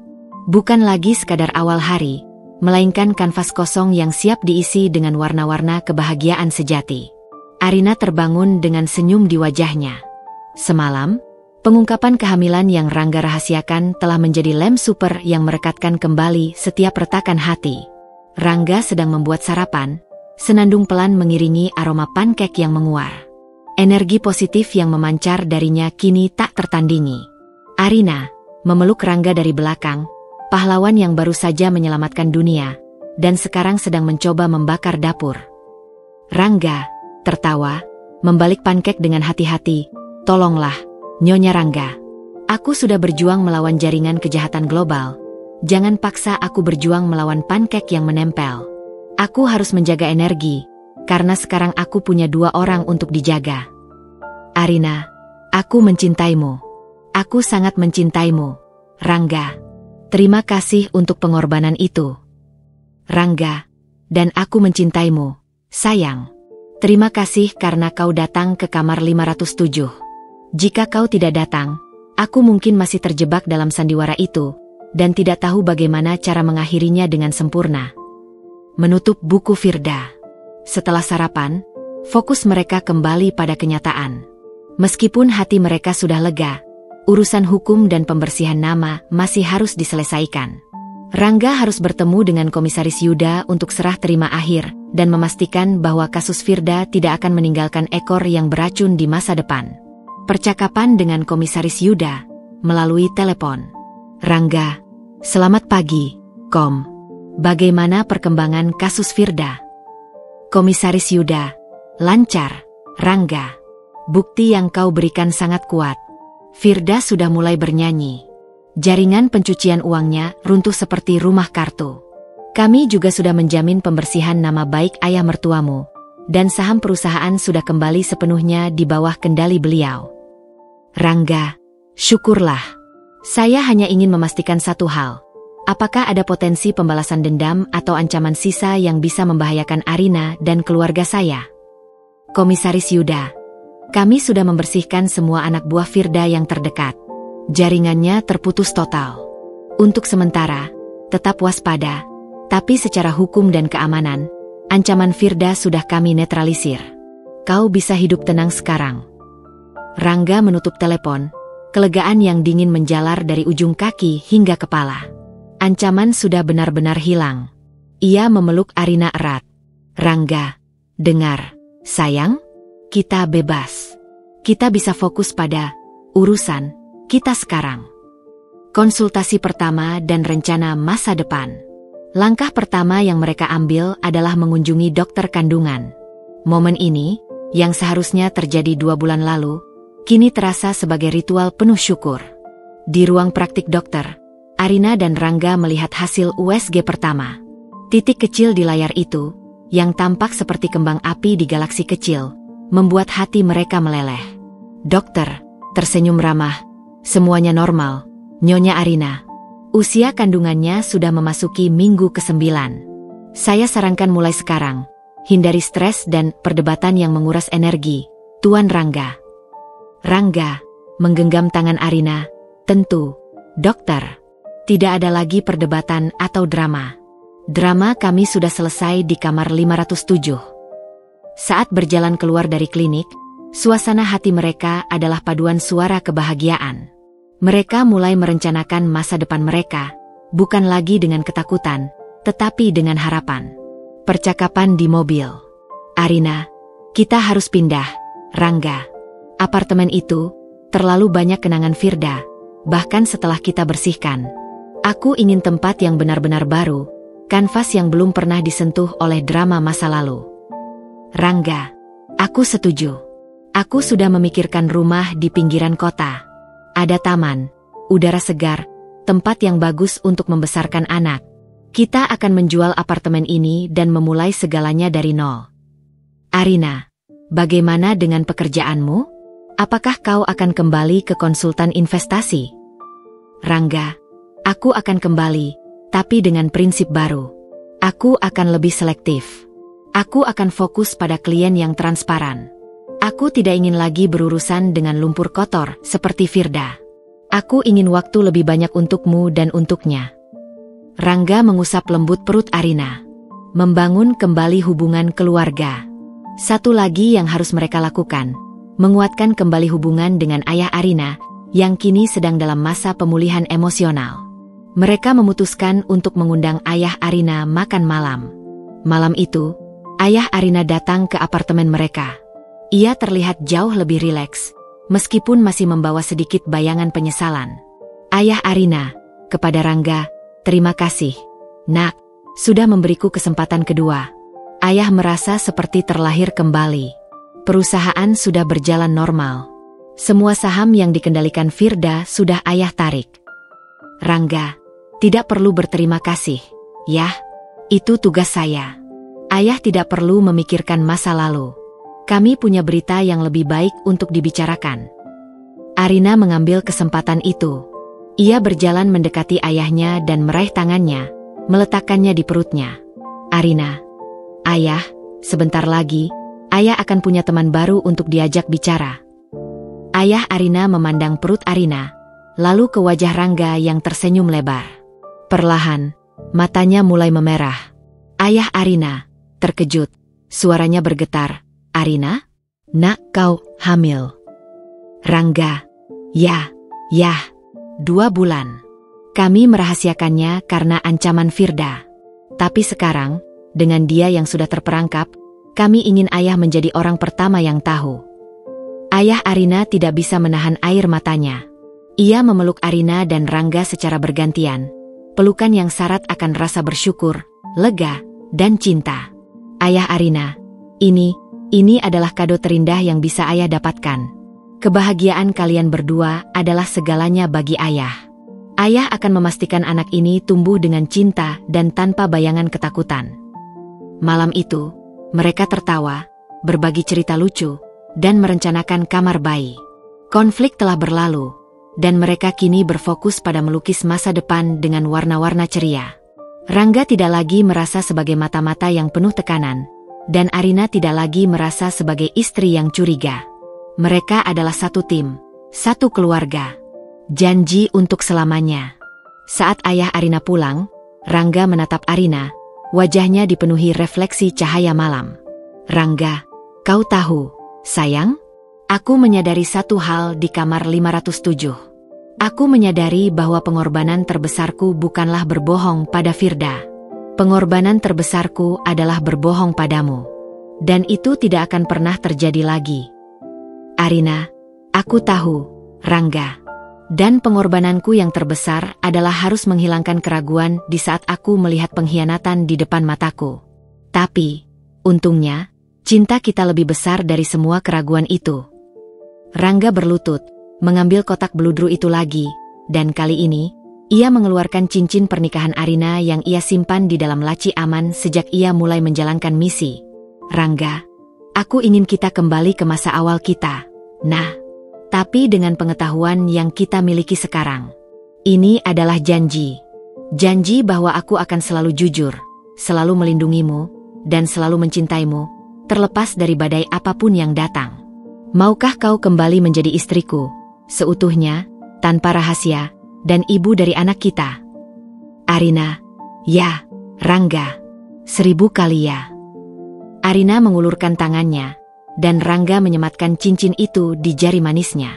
Bukan lagi sekadar awal hari, melainkan kanvas kosong yang siap diisi dengan warna-warna kebahagiaan sejati. Arina terbangun dengan senyum di wajahnya. Semalam, pengungkapan kehamilan yang Rangga rahasiakan telah menjadi lem super yang merekatkan kembali setiap retakan hati. Rangga sedang membuat sarapan, senandung pelan mengiringi aroma pankek yang menguar. Energi positif yang memancar darinya kini tak tertandingi. Arina memeluk Rangga dari belakang, pahlawan yang baru saja menyelamatkan dunia, dan sekarang sedang mencoba membakar dapur. Rangga tertawa, membalik pankek dengan hati-hati. "Tolonglah, Nyonya Rangga. Aku sudah berjuang melawan jaringan kejahatan global. Jangan paksa aku berjuang melawan pankek yang menempel. Aku harus menjaga energi, karena sekarang aku punya 2 orang untuk dijaga." "Arina, aku mencintaimu. Aku sangat mencintaimu, Rangga. Terima kasih untuk pengorbanan itu." "Rangga, dan aku mencintaimu, sayang. Terima kasih karena kau datang ke kamar 507. Jika kau tidak datang, aku mungkin masih terjebak dalam sandiwara itu, dan tidak tahu bagaimana cara mengakhirinya dengan sempurna." Menutup buku Firda. Setelah sarapan, fokus mereka kembali pada kenyataan. Meskipun hati mereka sudah lega, urusan hukum dan pembersihan nama masih harus diselesaikan. Rangga harus bertemu dengan Komisaris Yuda untuk serah terima akhir dan memastikan bahwa kasus Firda tidak akan meninggalkan ekor yang beracun di masa depan. Percakapan dengan Komisaris Yuda melalui telepon. "Rangga, selamat pagi, Kom. Bagaimana perkembangan kasus Firda?" Komisaris Yuda, "Lancar, Rangga. Bukti yang kau berikan sangat kuat. Firda sudah mulai bernyanyi. Jaringan pencucian uangnya runtuh seperti rumah kartu. Kami juga sudah menjamin pembersihan nama baik ayah mertuamu, dan saham perusahaan sudah kembali sepenuhnya di bawah kendali beliau." "Rangga, syukurlah. Saya hanya ingin memastikan satu hal. Apakah ada potensi pembalasan dendam atau ancaman sisa yang bisa membahayakan Arina dan keluarga saya?" Komisaris Yuda, "Kami sudah membersihkan semua anak buah Firda yang terdekat. Jaringannya terputus total. Untuk sementara, tetap waspada, tapi secara hukum dan keamanan, ancaman Firda sudah kami netralisir. Kau bisa hidup tenang sekarang." Rangga menutup telepon, kelegaan yang dingin menjalar dari ujung kaki hingga kepala. Ancaman sudah benar-benar hilang. Ia memeluk Arina erat. "Rangga, dengar, sayang, kita bebas. Kita bisa fokus pada urusan kita sekarang." Konsultasi pertama dan rencana masa depan. Langkah pertama yang mereka ambil adalah mengunjungi dokter kandungan. Momen ini, yang seharusnya terjadi 2 bulan lalu, kini terasa sebagai ritual penuh syukur. Di ruang praktik dokter, Arina dan Rangga melihat hasil USG pertama. Titik kecil di layar itu, yang tampak seperti kembang api di galaksi kecil, membuat hati mereka meleleh. "Dokter," tersenyum ramah, "semuanya normal, Nyonya Arina. Usia kandungannya sudah memasuki minggu ke-9. Saya sarankan mulai sekarang, hindari stres dan perdebatan yang menguras energi, Tuan Rangga." Rangga menggenggam tangan Arina. "Tentu, dokter. Tidak ada lagi perdebatan atau drama. Drama kami sudah selesai di kamar 507. Saat berjalan keluar dari klinik, suasana hati mereka adalah paduan suara kebahagiaan. Mereka mulai merencanakan masa depan mereka, bukan lagi dengan ketakutan, tetapi dengan harapan. Percakapan di mobil. "Arina, kita harus pindah, Rangga. Apartemen itu, terlalu banyak kenangan Firda, bahkan setelah kita bersihkan. Aku ingin tempat yang benar-benar baru, kanvas yang belum pernah disentuh oleh drama masa lalu." "Rangga, aku setuju. Aku sudah memikirkan rumah di pinggiran kota. Ada taman, udara segar, tempat yang bagus untuk membesarkan anak. Kita akan menjual apartemen ini dan memulai segalanya dari nol." "Arina, bagaimana dengan pekerjaanmu? Apakah kau akan kembali ke konsultan investasi? Rangga, aku akan kembali, tapi dengan prinsip baru. Aku akan lebih selektif. Aku akan fokus pada klien yang transparan. Aku tidak ingin lagi berurusan dengan lumpur kotor seperti Firda. Aku ingin waktu lebih banyak untukmu dan untuknya. Rangga mengusap lembut perut Arina. Membangun kembali hubungan keluarga. Satu lagi yang harus mereka lakukan, menguatkan kembali hubungan dengan ayah Arina, yang kini sedang dalam masa pemulihan emosional. Mereka memutuskan untuk mengundang ayah Arina makan malam. Malam itu, ayah Arina datang ke apartemen mereka. Ia terlihat jauh lebih rileks, meskipun masih membawa sedikit bayangan penyesalan. Ayah Arina, kepada Rangga, terima kasih, nak, sudah memberiku kesempatan kedua. Ayah merasa seperti terlahir kembali. Perusahaan sudah berjalan normal. Semua saham yang dikendalikan Firda sudah ayah tarik. Rangga, tidak perlu berterima kasih, ya. Itu tugas saya. Ayah tidak perlu memikirkan masa lalu. Kami punya berita yang lebih baik untuk dibicarakan. Arina mengambil kesempatan itu. Ia berjalan mendekati ayahnya dan meraih tangannya, meletakkannya di perutnya. Arina, ayah, sebentar lagi, ayah akan punya teman baru untuk diajak bicara. Ayah Arina memandang perut Arina, lalu ke wajah Rangga yang tersenyum lebar. Perlahan, matanya mulai memerah. Ayah Arina, terkejut, suaranya bergetar. Arina? Nak, kau hamil? Rangga, ya, 2 bulan. Kami merahasiakannya karena ancaman Firda. Tapi sekarang, dengan dia yang sudah terperangkap, kami ingin ayah menjadi orang pertama yang tahu. Ayah Arina tidak bisa menahan air matanya. Ia memeluk Arina dan Rangga secara bergantian. Pelukan yang syarat akan rasa bersyukur, lega, dan cinta. Ayah Arina, ini adalah kado terindah yang bisa ayah dapatkan. Kebahagiaan kalian berdua adalah segalanya bagi ayah. Ayah akan memastikan anak ini tumbuh dengan cinta dan tanpa bayangan ketakutan. Malam itu, mereka tertawa, berbagi cerita lucu, dan merencanakan kamar bayi. Konflik telah berlalu, dan mereka kini berfokus pada melukis masa depan dengan warna-warna ceria. Rangga tidak lagi merasa sebagai mata-mata yang penuh tekanan, dan Arina tidak lagi merasa sebagai istri yang curiga. Mereka adalah satu tim, satu keluarga. Janji untuk selamanya. Saat ayah Arina pulang, Rangga menatap Arina, wajahnya dipenuhi refleksi cahaya malam. Rangga, kau tahu, sayang? Aku menyadari satu hal di kamar 507. Aku menyadari bahwa pengorbanan terbesarku bukanlah berbohong pada Firda. Pengorbanan terbesarku adalah berbohong padamu. Dan itu tidak akan pernah terjadi lagi. Arina, aku tahu, Rangga. Dan pengorbananku yang terbesar adalah harus menghilangkan keraguan di saat aku melihat pengkhianatan di depan mataku. Tapi, untungnya, cinta kita lebih besar dari semua keraguan itu. Rangga berlutut, mengambil kotak beludru itu lagi, dan kali ini, ia mengeluarkan cincin pernikahan Arina yang ia simpan di dalam laci aman sejak ia mulai menjalankan misi. Rangga, aku ingin kita kembali ke masa awal kita. Nah, tapi dengan pengetahuan yang kita miliki sekarang. Ini adalah janji. Janji bahwa aku akan selalu jujur, selalu melindungimu, dan selalu mencintaimu, terlepas dari badai apapun yang datang. Maukah kau kembali menjadi istriku, seutuhnya, tanpa rahasia, dan ibu dari anak kita? Arina, ya, Rangga, 1000 kali ya. Arina mengulurkan tangannya, dan Rangga menyematkan cincin itu di jari manisnya.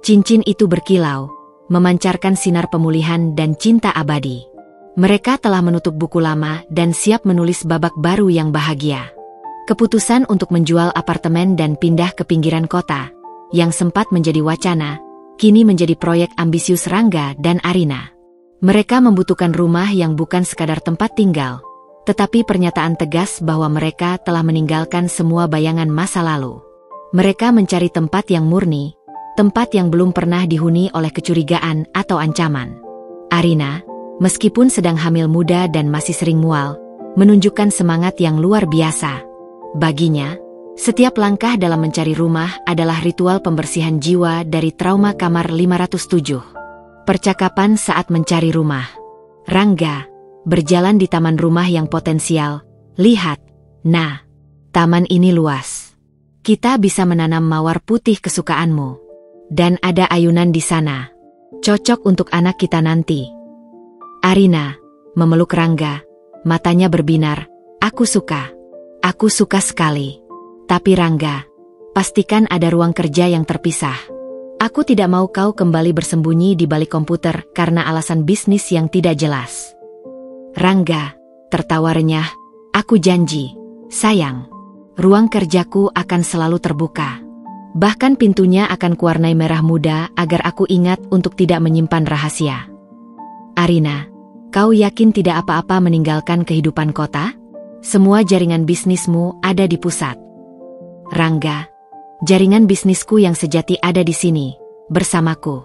Cincin itu berkilau, memancarkan sinar pemulihan dan cinta abadi. Mereka telah menutup buku lama dan siap menulis babak baru yang bahagia. Keputusan untuk menjual apartemen dan pindah ke pinggiran kota, yang sempat menjadi wacana, kini menjadi proyek ambisius Rangga dan Arina. Mereka membutuhkan rumah yang bukan sekadar tempat tinggal, tetapi pernyataan tegas bahwa mereka telah meninggalkan semua bayangan masa lalu. Mereka mencari tempat yang murni, tempat yang belum pernah dihuni oleh kecurigaan atau ancaman. Arina, meskipun sedang hamil muda dan masih sering mual, menunjukkan semangat yang luar biasa. Baginya, Setiap langkah dalam mencari rumah adalah ritual pembersihan jiwa dari trauma kamar 507. Percakapan saat mencari rumah. Rangga, berjalan di taman rumah yang potensial. Lihat, nah, taman ini luas. Kita bisa menanam mawar putih kesukaanmu. Dan ada ayunan di sana. Cocok untuk anak kita nanti. Arina memeluk Rangga, matanya berbinar. Aku suka sekali. Tapi Rangga, pastikan ada ruang kerja yang terpisah. Aku tidak mau kau kembali bersembunyi di balik komputer karena alasan bisnis yang tidak jelas. Rangga tertawa renyah. Aku janji, sayang, ruang kerjaku akan selalu terbuka. Bahkan pintunya akan kuwarnai merah muda agar aku ingat untuk tidak menyimpan rahasia. Arina, kau yakin tidak apa-apa meninggalkan kehidupan kota? Semua jaringan bisnismu ada di pusat. Rangga, jaringan bisnisku yang sejati ada di sini, bersamaku.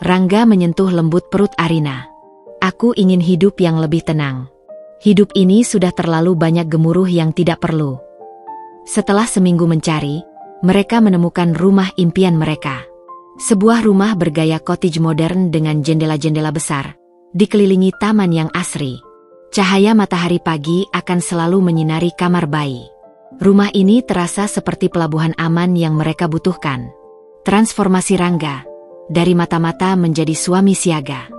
Rangga menyentuh lembut perut Arina. Aku ingin hidup yang lebih tenang. Hidup ini sudah terlalu banyak gemuruh yang tidak perlu. Setelah seminggu mencari, mereka menemukan rumah impian mereka. Sebuah rumah bergaya cottage modern dengan jendela-jendela besar, dikelilingi taman yang asri. Cahaya matahari pagi akan selalu menyinari kamar bayi. Rumah ini terasa seperti pelabuhan aman yang mereka butuhkan. Transformasi Rangga, dari mata-mata menjadi suami siaga.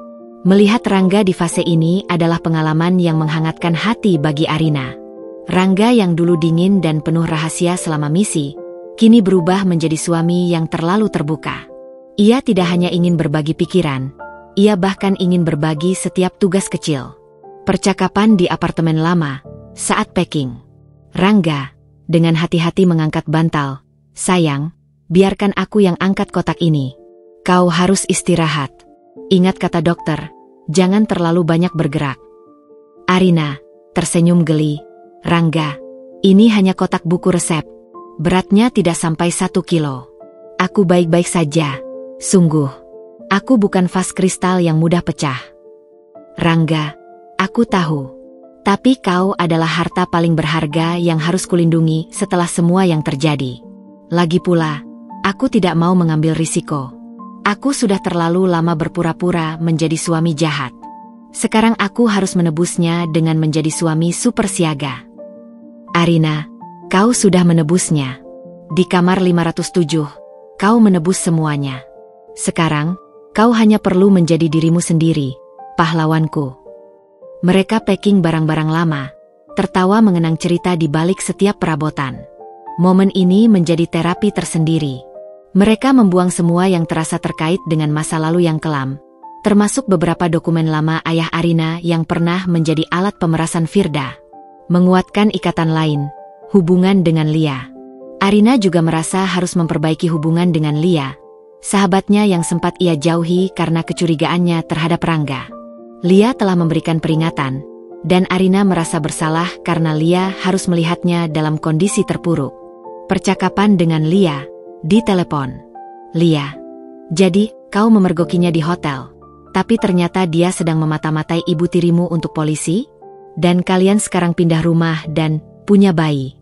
Melihat Rangga di fase ini adalah pengalaman yang menghangatkan hati bagi Arina. Rangga yang dulu dingin dan penuh rahasia selama misi, kini berubah menjadi suami yang terlalu terbuka. Ia tidak hanya ingin berbagi pikiran, ia bahkan ingin berbagi setiap tugas kecil. Percakapan di apartemen lama, saat packing. Rangga, dengan hati-hati mengangkat bantal. Sayang, biarkan aku yang angkat kotak ini. Kau harus istirahat. Ingat kata dokter, jangan terlalu banyak bergerak. Arina tersenyum geli. Rangga, ini hanya kotak buku resep. Beratnya tidak sampai 1 kilo. Aku baik-baik saja. Sungguh, aku bukan vas kristal yang mudah pecah. Rangga, aku tahu. Tapi kau adalah harta paling berharga yang harus kulindungi setelah semua yang terjadi. Lagi pula, aku tidak mau mengambil risiko. Aku sudah terlalu lama berpura-pura menjadi suami jahat. Sekarang aku harus menebusnya dengan menjadi suami super siaga. Arina, kau sudah menebusnya. Di kamar 507, kau menebus semuanya. Sekarang, kau hanya perlu menjadi dirimu sendiri, pahlawanku. Mereka packing barang-barang lama, tertawa mengenang cerita di balik setiap perabotan. Momen ini menjadi terapi tersendiri. Mereka membuang semua yang terasa terkait dengan masa lalu yang kelam, termasuk beberapa dokumen lama ayah Arina yang pernah menjadi alat pemerasan Firda. Menguatkan ikatan lain, hubungan dengan Lia. Arina juga merasa harus memperbaiki hubungan dengan Lia, sahabatnya yang sempat ia jauhi karena kecurigaannya terhadap Rangga. Lia telah memberikan peringatan, dan Arina merasa bersalah karena Lia harus melihatnya dalam kondisi terpuruk. Percakapan dengan Lia di telepon. Lia, jadi kau memergokinya di hotel, tapi ternyata dia sedang memata-matai ibu tirimu untuk polisi, dan kalian sekarang pindah rumah dan punya bayi.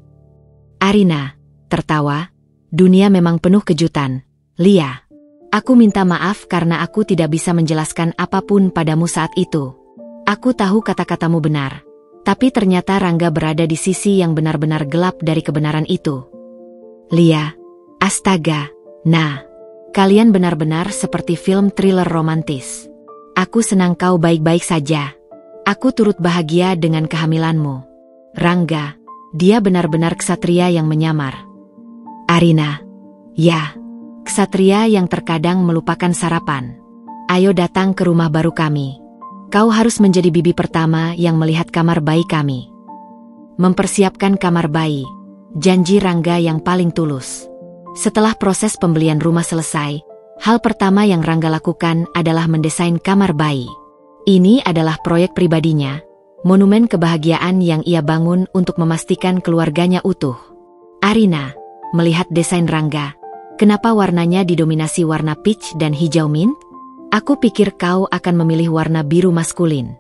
Arina tertawa, dunia memang penuh kejutan. Lia, aku minta maaf karena aku tidak bisa menjelaskan apapun padamu saat itu. Aku tahu kata-katamu benar, tapi ternyata Rangga berada di sisi yang benar-benar gelap dari kebenaran itu. Lia, astaga, nah, kalian benar-benar seperti film thriller romantis. Aku senang kau baik-baik saja. Aku turut bahagia dengan kehamilanmu. Rangga, dia benar-benar ksatria yang menyamar. Arina, ya, ksatria yang terkadang melupakan sarapan. Ayo datang ke rumah baru kami. Kau harus menjadi bibi pertama yang melihat kamar bayi kami. Mempersiapkan kamar bayi, janji Rangga yang paling tulus. Setelah proses pembelian rumah selesai, hal pertama yang Rangga lakukan adalah mendesain kamar bayi. Ini adalah proyek pribadinya, monumen kebahagiaan yang ia bangun untuk memastikan keluarganya utuh. Arina melihat desain Rangga. Kenapa warnanya didominasi warna peach dan hijau mint? Aku pikir kau akan memilih warna biru maskulin.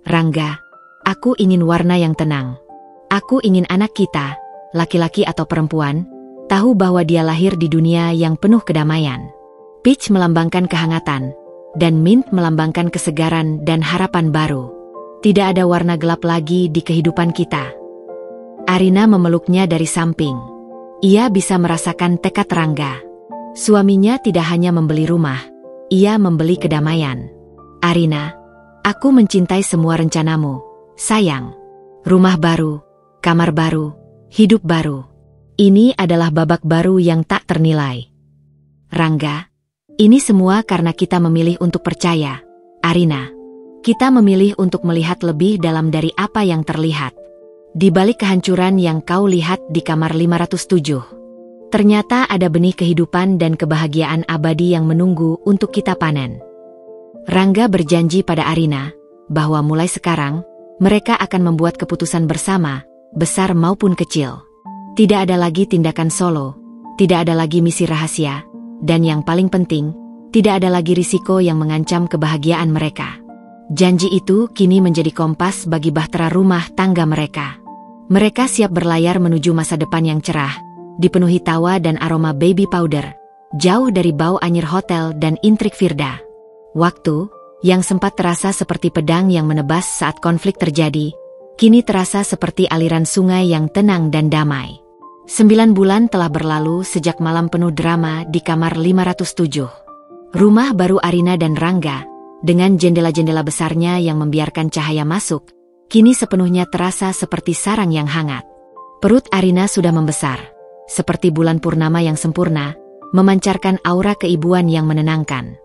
Rangga, aku ingin warna yang tenang. Aku ingin anak kita, laki-laki atau perempuan, tahu bahwa dia lahir di dunia yang penuh kedamaian. Peach melambangkan kehangatan, dan Mint melambangkan kesegaran dan harapan baru. Tidak ada warna gelap lagi di kehidupan kita. Arina memeluknya dari samping. Ia bisa merasakan tekad Rangga. Suaminya tidak hanya membeli rumah, ia membeli kedamaian. Arina, aku mencintai semua rencanamu, sayang. Rumah baru, kamar baru, hidup baru. Ini adalah babak baru yang tak ternilai. Rangga, ini semua karena kita memilih untuk percaya. Arina, kita memilih untuk melihat lebih dalam dari apa yang terlihat. Di balik kehancuran yang kau lihat di kamar 507, ternyata ada benih kehidupan dan kebahagiaan abadi yang menunggu untuk kita panen. Rangga berjanji pada Arina bahwa mulai sekarang mereka akan membuat keputusan bersama, besar maupun kecil. Tidak ada lagi tindakan solo, tidak ada lagi misi rahasia, dan yang paling penting, tidak ada lagi risiko yang mengancam kebahagiaan mereka. Janji itu kini menjadi kompas bagi bahtera rumah tangga mereka. Mereka siap berlayar menuju masa depan yang cerah, dipenuhi tawa dan aroma baby powder, jauh dari bau anyir hotel dan intrik Firda. Waktu, yang sempat terasa seperti pedang yang menebas saat konflik terjadi, kini terasa seperti aliran sungai yang tenang dan damai. 9 bulan telah berlalu sejak malam penuh drama di kamar 507. Rumah baru Arina dan Rangga, dengan jendela-jendela besarnya yang membiarkan cahaya masuk, kini sepenuhnya terasa seperti sarang yang hangat. Perut Arina sudah membesar, seperti bulan purnama yang sempurna, memancarkan aura keibuan yang menenangkan.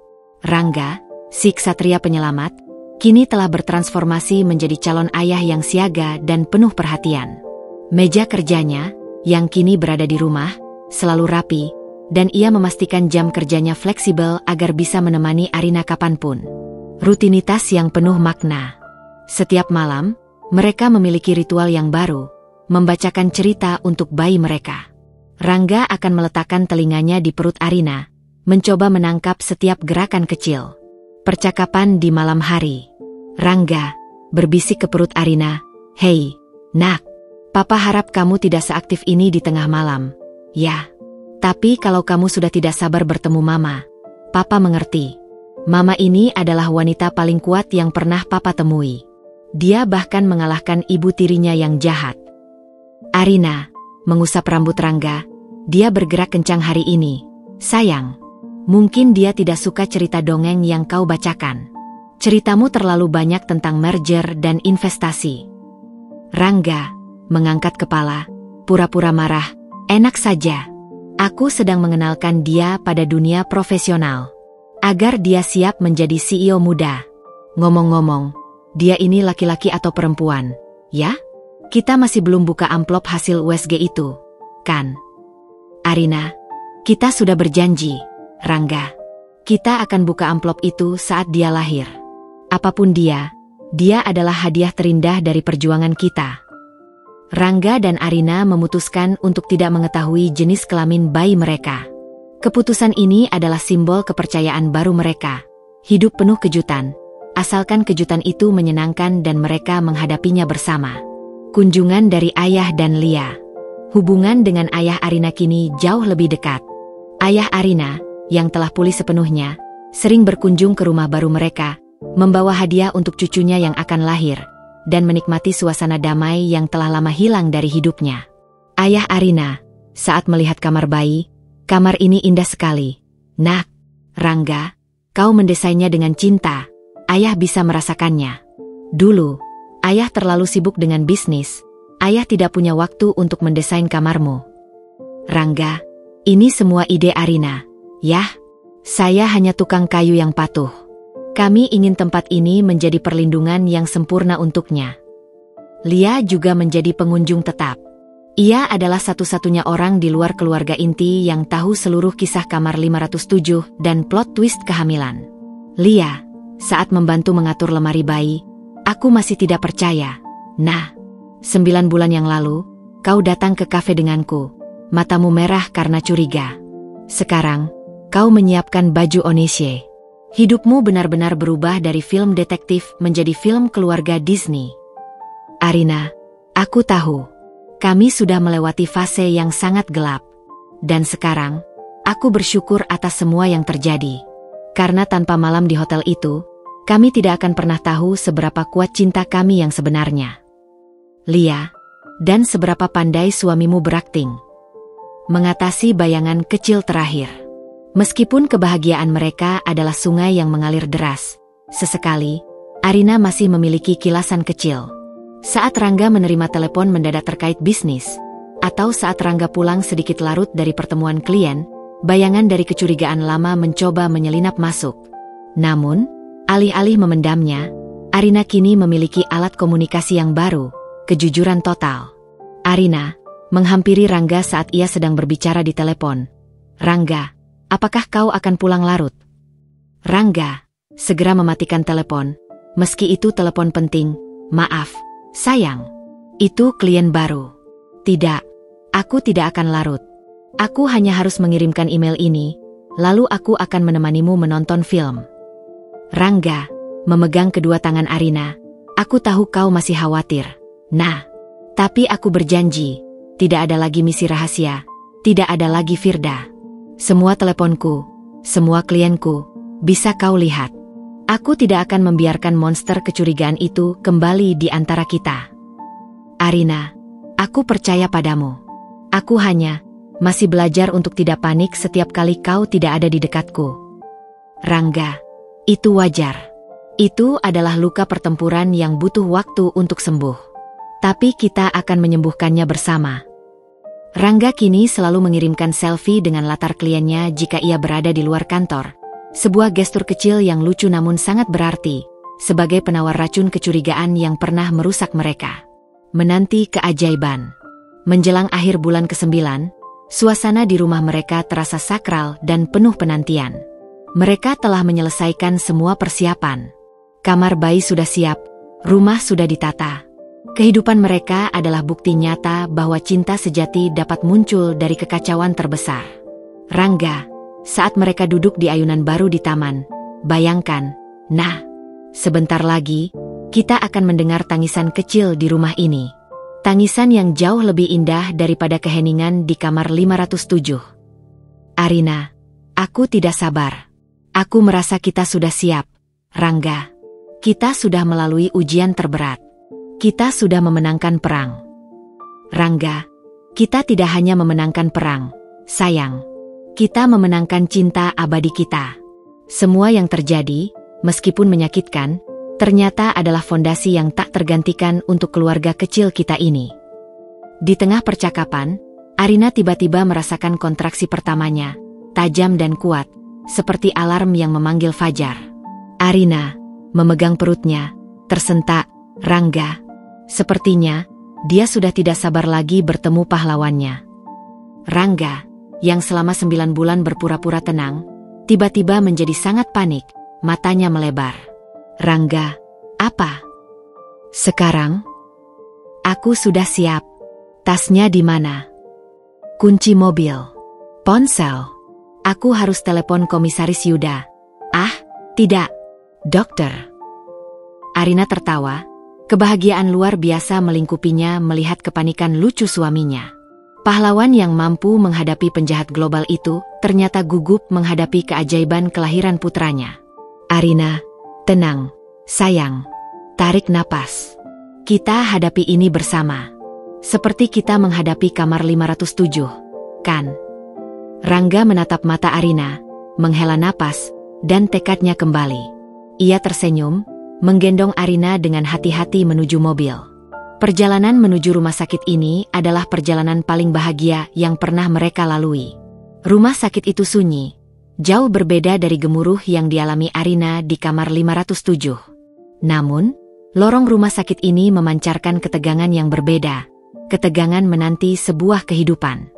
Rangga, si ksatria penyelamat, kini telah bertransformasi menjadi calon ayah yang siaga dan penuh perhatian. Meja kerjanya, yang kini berada di rumah, selalu rapi, dan ia memastikan jam kerjanya fleksibel agar bisa menemani Arina kapanpun. Rutinitas yang penuh makna. Setiap malam, mereka memiliki ritual yang baru, membacakan cerita untuk bayi mereka. Rangga akan meletakkan telinganya di perut Arina, mencoba menangkap setiap gerakan kecil. Percakapan di malam hari. Rangga berbisik ke perut Arina, "Hei, nak, papa harap kamu tidak seaktif ini di tengah malam. Ya, tapi kalau kamu sudah tidak sabar bertemu mama, papa mengerti. Mama ini adalah wanita paling kuat yang pernah papa temui. Dia bahkan mengalahkan ibu tirinya yang jahat." Arina mengusap rambut Rangga. Dia bergerak kencang hari ini. "Sayang, mungkin dia tidak suka cerita dongeng yang kau bacakan. Ceritamu terlalu banyak tentang merger dan investasi." Rangga mengangkat kepala, pura-pura marah. "Enak saja. Aku sedang mengenalkan dia pada dunia profesional, agar dia siap menjadi CEO muda. Ngomong-ngomong, dia ini laki-laki atau perempuan, ya? Kita masih belum buka amplop hasil USG itu, kan?" "Arina, kita sudah berjanji, Rangga. Kita akan buka amplop itu saat dia lahir. Apapun dia adalah hadiah terindah dari perjuangan kita." Rangga dan Arina memutuskan untuk tidak mengetahui jenis kelamin bayi mereka. Keputusan ini adalah simbol kepercayaan baru mereka. Hidup penuh kejutan, asalkan kejutan itu menyenangkan dan mereka menghadapinya bersama. Kunjungan dari ayah dan Lia. Hubungan dengan ayah Arina kini jauh lebih dekat. Ayah Arina, yang telah pulih sepenuhnya, sering berkunjung ke rumah baru mereka, membawa hadiah untuk cucunya yang akan lahir, dan menikmati suasana damai yang telah lama hilang dari hidupnya. Ayah Arina, saat melihat kamar bayi, "Kamar ini indah sekali. Nak, Rangga, kau mendesainnya dengan cinta. Ayah bisa merasakannya. Dulu, ayah terlalu sibuk dengan bisnis. Ayah tidak punya waktu untuk mendesain kamarmu." "Rangga, ini semua ide Arina. Yah, saya hanya tukang kayu yang patuh. Kami ingin tempat ini menjadi perlindungan yang sempurna untuknya." Lia juga menjadi pengunjung tetap. Ia adalah satu-satunya orang di luar keluarga inti yang tahu seluruh kisah kamar 507 dan plot twist kehamilan. "Lia, saat membantu mengatur lemari bayi, aku masih tidak percaya. Nah, 9 bulan yang lalu, kau datang ke kafe denganku, matamu merah karena curiga. Sekarang, kau menyiapkan baju Onishe. Hidupmu benar-benar berubah dari film detektif menjadi film keluarga Disney." "Arina, aku tahu. Kami sudah melewati fase yang sangat gelap. Dan sekarang, aku bersyukur atas semua yang terjadi. Karena tanpa malam di hotel itu, kami tidak akan pernah tahu seberapa kuat cinta kami yang sebenarnya. Lia, dan seberapa pandai suamimu berakting. Mengatasi bayangan kecil terakhir. Meskipun kebahagiaan mereka adalah sungai yang mengalir deras, sesekali, Arina masih memiliki kilasan kecil. Saat Rangga menerima telepon mendadak terkait bisnis, atau saat Rangga pulang sedikit larut dari pertemuan klien, bayangan dari kecurigaan lama mencoba menyelinap masuk. Namun, alih-alih memendamnya, Arina kini memiliki alat komunikasi yang baru, kejujuran total. Arina menghampiri Rangga saat ia sedang berbicara di telepon. Rangga, apakah kau akan pulang larut? Rangga segera mematikan telepon. Meski itu telepon penting. Maaf, sayang. Itu klien baru. Tidak, aku tidak akan larut. Aku hanya harus mengirimkan email ini, lalu aku akan menemanimu menonton film. Rangga memegang kedua tangan Arina. Aku tahu kau masih khawatir. Nah, tapi aku berjanji, tidak ada lagi misi rahasia, tidak ada lagi Firda. Semua teleponku, semua klienku, bisa kau lihat. Aku tidak akan membiarkan monster kecurigaan itu kembali di antara kita. Arina, aku percaya padamu. Aku hanya masih belajar untuk tidak panik setiap kali kau tidak ada di dekatku. Rangga, itu wajar. Itu adalah luka pertempuran yang butuh waktu untuk sembuh. Tapi kita akan menyembuhkannya bersama. Rangga kini selalu mengirimkan selfie dengan latar kliennya jika ia berada di luar kantor. Sebuah gestur kecil yang lucu namun sangat berarti, sebagai penawar racun kecurigaan yang pernah merusak mereka. Menanti keajaiban. Menjelang akhir bulan ke-9, suasana di rumah mereka terasa sakral dan penuh penantian. Mereka telah menyelesaikan semua persiapan. Kamar bayi sudah siap, rumah sudah ditata. Kehidupan mereka adalah bukti nyata bahwa cinta sejati dapat muncul dari kekacauan terbesar. Rangga, saat mereka duduk di ayunan baru di taman, bayangkan, nah, sebentar lagi, kita akan mendengar tangisan kecil di rumah ini. Tangisan yang jauh lebih indah daripada keheningan di kamar 507. Arina, aku tidak sabar. Aku merasa kita sudah siap. Rangga, kita sudah melalui ujian terberat. Kita sudah memenangkan perang. Rangga, kita tidak hanya memenangkan perang, sayang. Kita memenangkan cinta abadi kita. Semua yang terjadi, meskipun menyakitkan, ternyata adalah fondasi yang tak tergantikan untuk keluarga kecil kita ini. Di tengah percakapan, Arina tiba-tiba merasakan kontraksi pertamanya, tajam dan kuat, seperti alarm yang memanggil fajar. Arina memegang perutnya, tersentak. Rangga, sepertinya dia sudah tidak sabar lagi bertemu pahlawannya. Rangga, yang selama 9 bulan berpura-pura tenang, tiba-tiba menjadi sangat panik, matanya melebar. Rangga, apa? Sekarang? Aku sudah siap. Tasnya di mana? Kunci mobil. Ponsel. Aku harus telepon Komisaris Yuda. Ah, tidak. Dokter. Arina tertawa. Kebahagiaan luar biasa melingkupinya melihat kepanikan lucu suaminya. Pahlawan yang mampu menghadapi penjahat global itu ternyata gugup menghadapi keajaiban kelahiran putranya. Arina, tenang, sayang. Tarik napas. Kita hadapi ini bersama. Seperti kita menghadapi kamar 507, kan? Rangga menatap mata Arina, menghela napas, dan tekadnya kembali. Ia tersenyum, menggendong Arina dengan hati-hati menuju mobil. Perjalanan menuju rumah sakit ini adalah perjalanan paling bahagia yang pernah mereka lalui. Rumah sakit itu sunyi, jauh berbeda dari gemuruh yang dialami Arina di kamar 507. Namun, lorong rumah sakit ini memancarkan ketegangan yang berbeda, ketegangan menanti sebuah kehidupan.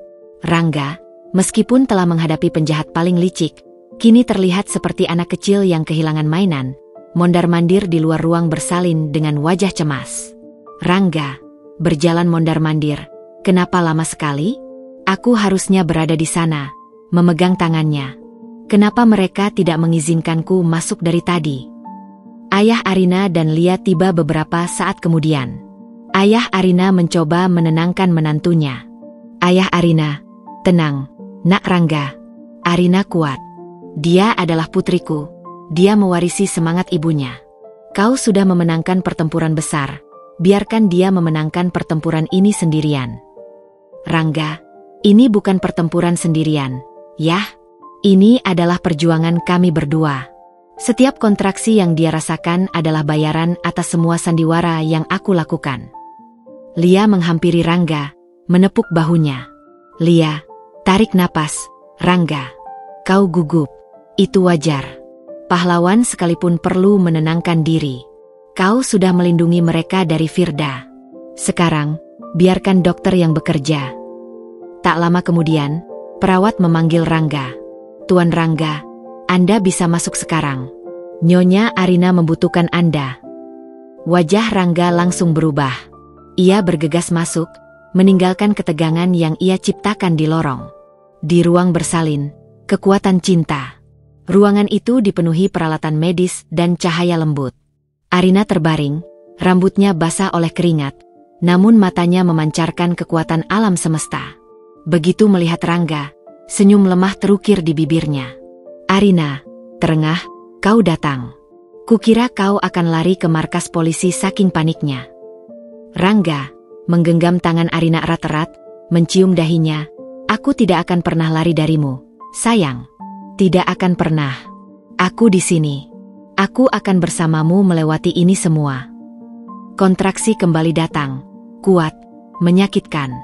Rangga, meskipun telah menghadapi penjahat paling licik, kini terlihat seperti anak kecil yang kehilangan mainan, mondar-mandir di luar ruang bersalin dengan wajah cemas. Rangga, berjalan mondar-mandir, kenapa lama sekali? Aku harusnya berada di sana, memegang tangannya. Kenapa mereka tidak mengizinkanku masuk dari tadi? Ayah Arina dan Lia tiba beberapa saat kemudian. Ayah Arina mencoba menenangkan menantunya. Ayah Arina, tenang, nak Rangga. Arina kuat. Dia adalah putriku. Dia mewarisi semangat ibunya. Kau sudah memenangkan pertempuran besar. Biarkan dia memenangkan pertempuran ini sendirian. Rangga, ini bukan pertempuran sendirian. Yah, ini adalah perjuangan kami berdua. Setiap kontraksi yang dia rasakan adalah bayaran atas semua sandiwara yang aku lakukan. Lia menghampiri Rangga, menepuk bahunya. Lia, tarik napas. Rangga, kau gugup. Itu wajar. Pahlawan sekalipun perlu menenangkan diri. Kau sudah melindungi mereka dari Firda. Sekarang, biarkan dokter yang bekerja. Tak lama kemudian, perawat memanggil Rangga. Tuan Rangga, Anda bisa masuk sekarang. Nyonya Arina membutuhkan Anda. Wajah Rangga langsung berubah. Ia bergegas masuk, meninggalkan ketegangan yang ia ciptakan di lorong. Di ruang bersalin, kekuatan cinta. Ruangan itu dipenuhi peralatan medis dan cahaya lembut. Arina terbaring, rambutnya basah oleh keringat, namun matanya memancarkan kekuatan alam semesta. Begitu melihat Rangga, senyum lemah terukir di bibirnya. Arina, terengah, kau datang. Kukira kau akan lari ke markas polisi saking paniknya. Rangga menggenggam tangan Arina erat-erat, mencium dahinya. Aku tidak akan pernah lari darimu, sayang. Tidak akan pernah. Aku di sini. Aku akan bersamamu melewati ini semua. Kontraksi kembali datang, kuat, menyakitkan.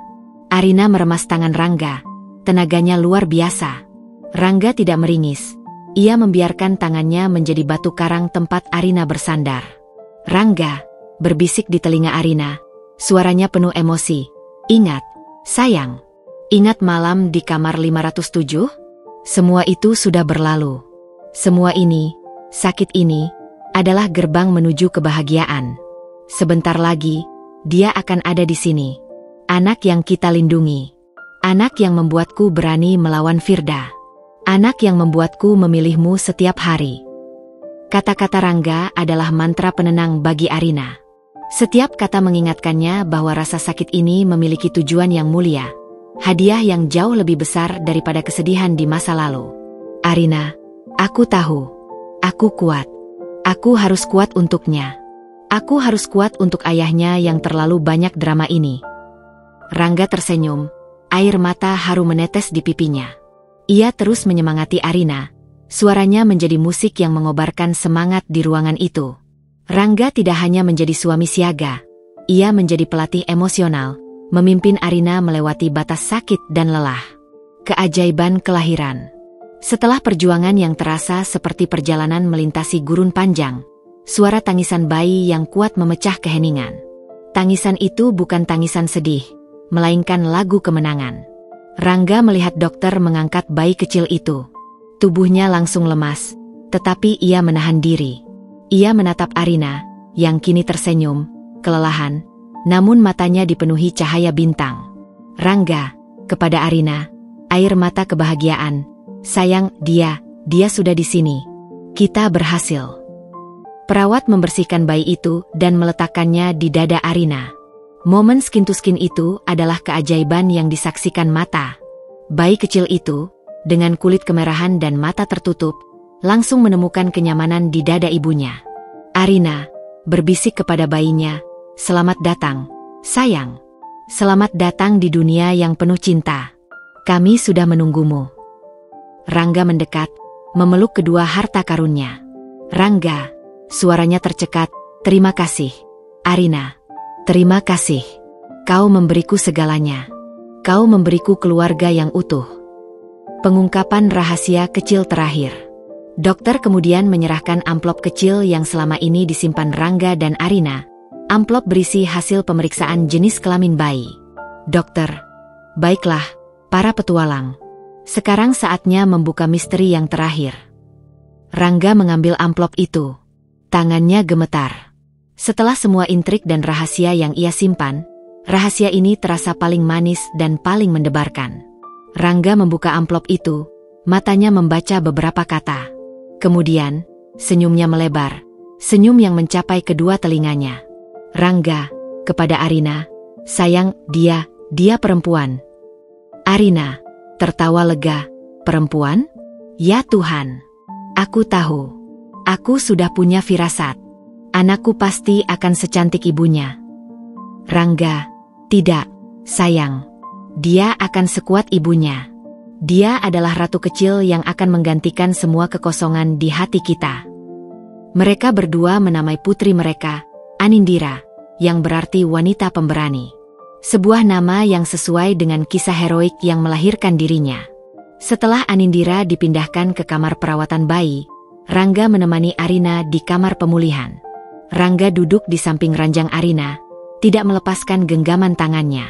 Arina meremas tangan Rangga, tenaganya luar biasa. Rangga tidak meringis. Ia membiarkan tangannya menjadi batu karang tempat Arina bersandar. Rangga berbisik di telinga Arina, suaranya penuh emosi. Ingat, sayang. Ingat malam di kamar 507? Semua itu sudah berlalu. Semua ini, sakit ini, adalah gerbang menuju kebahagiaan. Sebentar lagi, dia akan ada di sini. Anak yang kita lindungi. Anak yang membuatku berani melawan Firda. Anak yang membuatku memilihmu setiap hari. Kata-kata Rangga adalah mantra penenang bagi Arina. Setiap kata mengingatkannya bahwa rasa sakit ini memiliki tujuan yang mulia. Hadiah yang jauh lebih besar daripada kesedihan di masa lalu. Arina, aku tahu. Aku kuat. Aku harus kuat untuknya. Aku harus kuat untuk ayahnya yang terlalu banyak drama ini. Rangga tersenyum, air mata haru menetes di pipinya. Ia terus menyemangati Arina, suaranya menjadi musik yang mengobarkan semangat di ruangan itu. Rangga tidak hanya menjadi suami siaga, ia menjadi pelatih emosional, memimpin Arina melewati batas sakit dan lelah. Keajaiban kelahiran. Setelah perjuangan yang terasa seperti perjalanan melintasi gurun panjang, suara tangisan bayi yang kuat memecah keheningan. Tangisan itu bukan tangisan sedih, melainkan lagu kemenangan. Rangga melihat dokter mengangkat bayi kecil itu. Tubuhnya langsung lemas, tetapi ia menahan diri. Ia menatap Arina, yang kini tersenyum, kelelahan, namun matanya dipenuhi cahaya bintang. Rangga, kepada Arina, air mata kebahagiaan. Sayang, dia sudah di sini. Kita berhasil. Perawat membersihkan bayi itu dan meletakkannya di dada Arina. Momen skin to skin itu adalah keajaiban yang disaksikan mata. Bayi kecil itu, dengan kulit kemerahan dan mata tertutup, langsung menemukan kenyamanan di dada ibunya. Arina berbisik kepada bayinya, "Selamat datang, sayang. Selamat datang di dunia yang penuh cinta. Kami sudah menunggumu." Rangga mendekat, memeluk kedua harta karunnya. "Rangga," suaranya tercekat, "terima kasih. Arina. Terima kasih. Kau memberiku segalanya. Kau memberiku keluarga yang utuh." Pengungkapan rahasia kecil terakhir. Dokter kemudian menyerahkan amplop kecil yang selama ini disimpan Rangga dan Arina. Amplop berisi hasil pemeriksaan jenis kelamin bayi. "Dokter, baiklah, para petualang. Sekarang saatnya membuka misteri yang terakhir." Rangga mengambil amplop itu. Tangannya gemetar. Setelah semua intrik dan rahasia yang ia simpan, rahasia ini terasa paling manis dan paling mendebarkan. Rangga membuka amplop itu, matanya membaca beberapa kata. Kemudian, senyumnya melebar, senyum yang mencapai kedua telinganya. "Rangga, kepada Arina, "Sayang, dia perempuan." Arina tertawa lega, "Perempuan? Ya Tuhan. Aku tahu. Aku sudah punya firasat. Anakku pasti akan secantik ibunya." Rangga, "Tidak, sayang. Dia akan sekuat ibunya. Dia adalah ratu kecil yang akan menggantikan semua kekosongan di hati kita." Mereka berdua menamai putri mereka, Anindira, yang berarti wanita pemberani. Sebuah nama yang sesuai dengan kisah heroik yang melahirkan dirinya. Setelah Anindira dipindahkan ke kamar perawatan bayi, Rangga menemani Arina di kamar pemulihan. Rangga duduk di samping ranjang Arina, tidak melepaskan genggaman tangannya.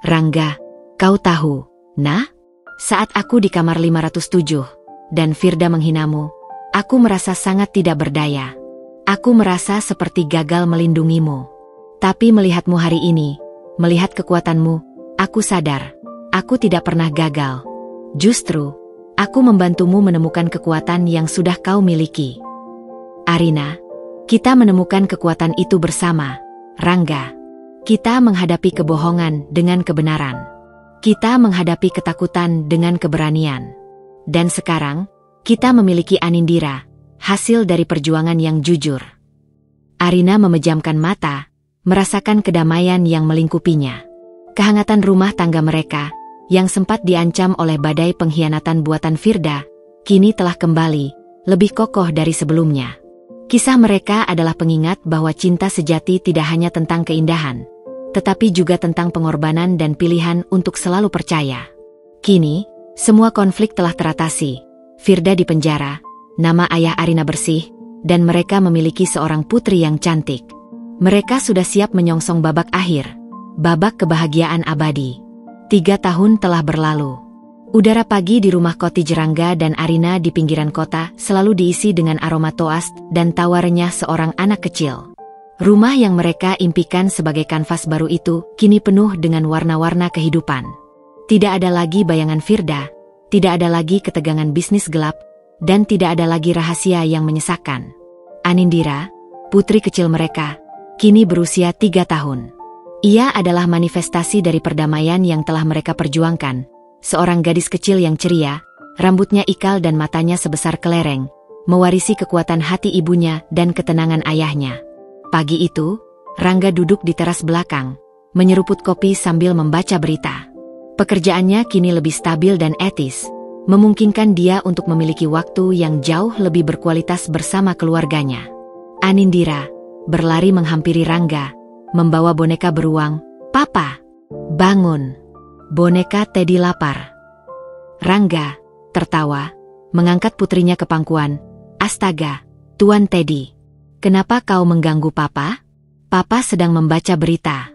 "Rangga, kau tahu, nah? Saat aku di kamar 507, dan Firda menghinamu, aku merasa sangat tidak berdaya. Aku merasa seperti gagal melindungimu. Tapi melihatmu hari ini, melihat kekuatanmu, aku sadar, aku tidak pernah gagal. Justru, aku membantumu menemukan kekuatan yang sudah kau miliki." "Arina, kita menemukan kekuatan itu bersama, Rangga. Kita menghadapi kebohongan dengan kebenaran. Kita menghadapi ketakutan dengan keberanian. Dan sekarang, kita memiliki Anindira, hasil dari perjuangan yang jujur." Arina memejamkan mata, merasakan kedamaian yang melingkupinya. Kehangatan rumah tangga mereka, yang sempat diancam oleh badai pengkhianatan buatan Firda, kini telah kembali, lebih kokoh dari sebelumnya. Kisah mereka adalah pengingat bahwa cinta sejati tidak hanya tentang keindahan, tetapi juga tentang pengorbanan dan pilihan untuk selalu percaya. Kini, semua konflik telah teratasi. Firda dipenjara, nama ayah Arina bersih, dan mereka memiliki seorang putri yang cantik. Mereka sudah siap menyongsong babak akhir, babak kebahagiaan abadi. 3 tahun telah berlalu. Udara pagi di rumah cottage Rangga dan Arina di pinggiran kota selalu diisi dengan aroma toast dan tawa renyah seorang anak kecil. Rumah yang mereka impikan sebagai kanvas baru itu kini penuh dengan warna-warna kehidupan. Tidak ada lagi bayangan Firda, tidak ada lagi ketegangan bisnis gelap, dan tidak ada lagi rahasia yang menyesakan. Anindira, putri kecil mereka, kini berusia 3 tahun. Ia adalah manifestasi dari perdamaian yang telah mereka perjuangkan. Seorang gadis kecil yang ceria, rambutnya ikal dan matanya sebesar kelereng, mewarisi kekuatan hati ibunya dan ketenangan ayahnya. Pagi itu, Rangga duduk di teras belakang, menyeruput kopi sambil membaca berita. Pekerjaannya kini lebih stabil dan etis, memungkinkan dia untuk memiliki waktu yang jauh lebih berkualitas bersama keluarganya. Anindira berlari menghampiri Rangga, membawa boneka beruang. "Papa, bangun. Boneka Teddy lapar." Rangga tertawa, mengangkat putrinya ke pangkuan. "Astaga, Tuan Teddy. Kenapa kau mengganggu Papa? Papa sedang membaca berita.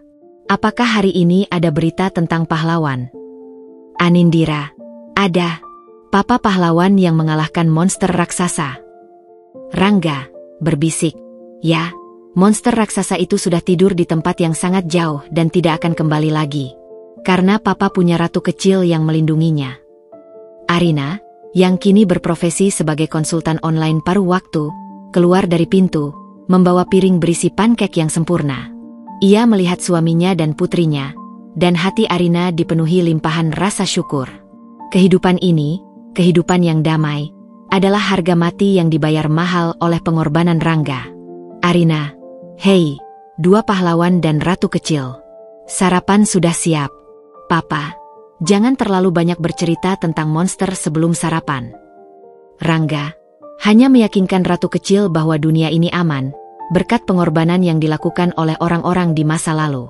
Apakah hari ini ada berita tentang pahlawan?" Anindira, "Ada. Papa pahlawan yang mengalahkan monster raksasa." Rangga berbisik, "Ya, monster raksasa itu sudah tidur di tempat yang sangat jauh dan tidak akan kembali lagi. Karena Papa punya ratu kecil yang melindunginya." Arina, yang kini berprofesi sebagai konsultan online paruh waktu, keluar dari pintu, membawa piring berisi pankek yang sempurna. Ia melihat suaminya dan putrinya, dan hati Arina dipenuhi limpahan rasa syukur. Kehidupan ini, kehidupan yang damai, adalah harga mati yang dibayar mahal oleh pengorbanan Rangga. "Arina, hei, 2 pahlawan dan ratu kecil. Sarapan sudah siap. Papa, jangan terlalu banyak bercerita tentang monster sebelum sarapan." Rangga hanya meyakinkan ratu kecil bahwa dunia ini aman, berkat pengorbanan yang dilakukan oleh orang-orang di masa lalu.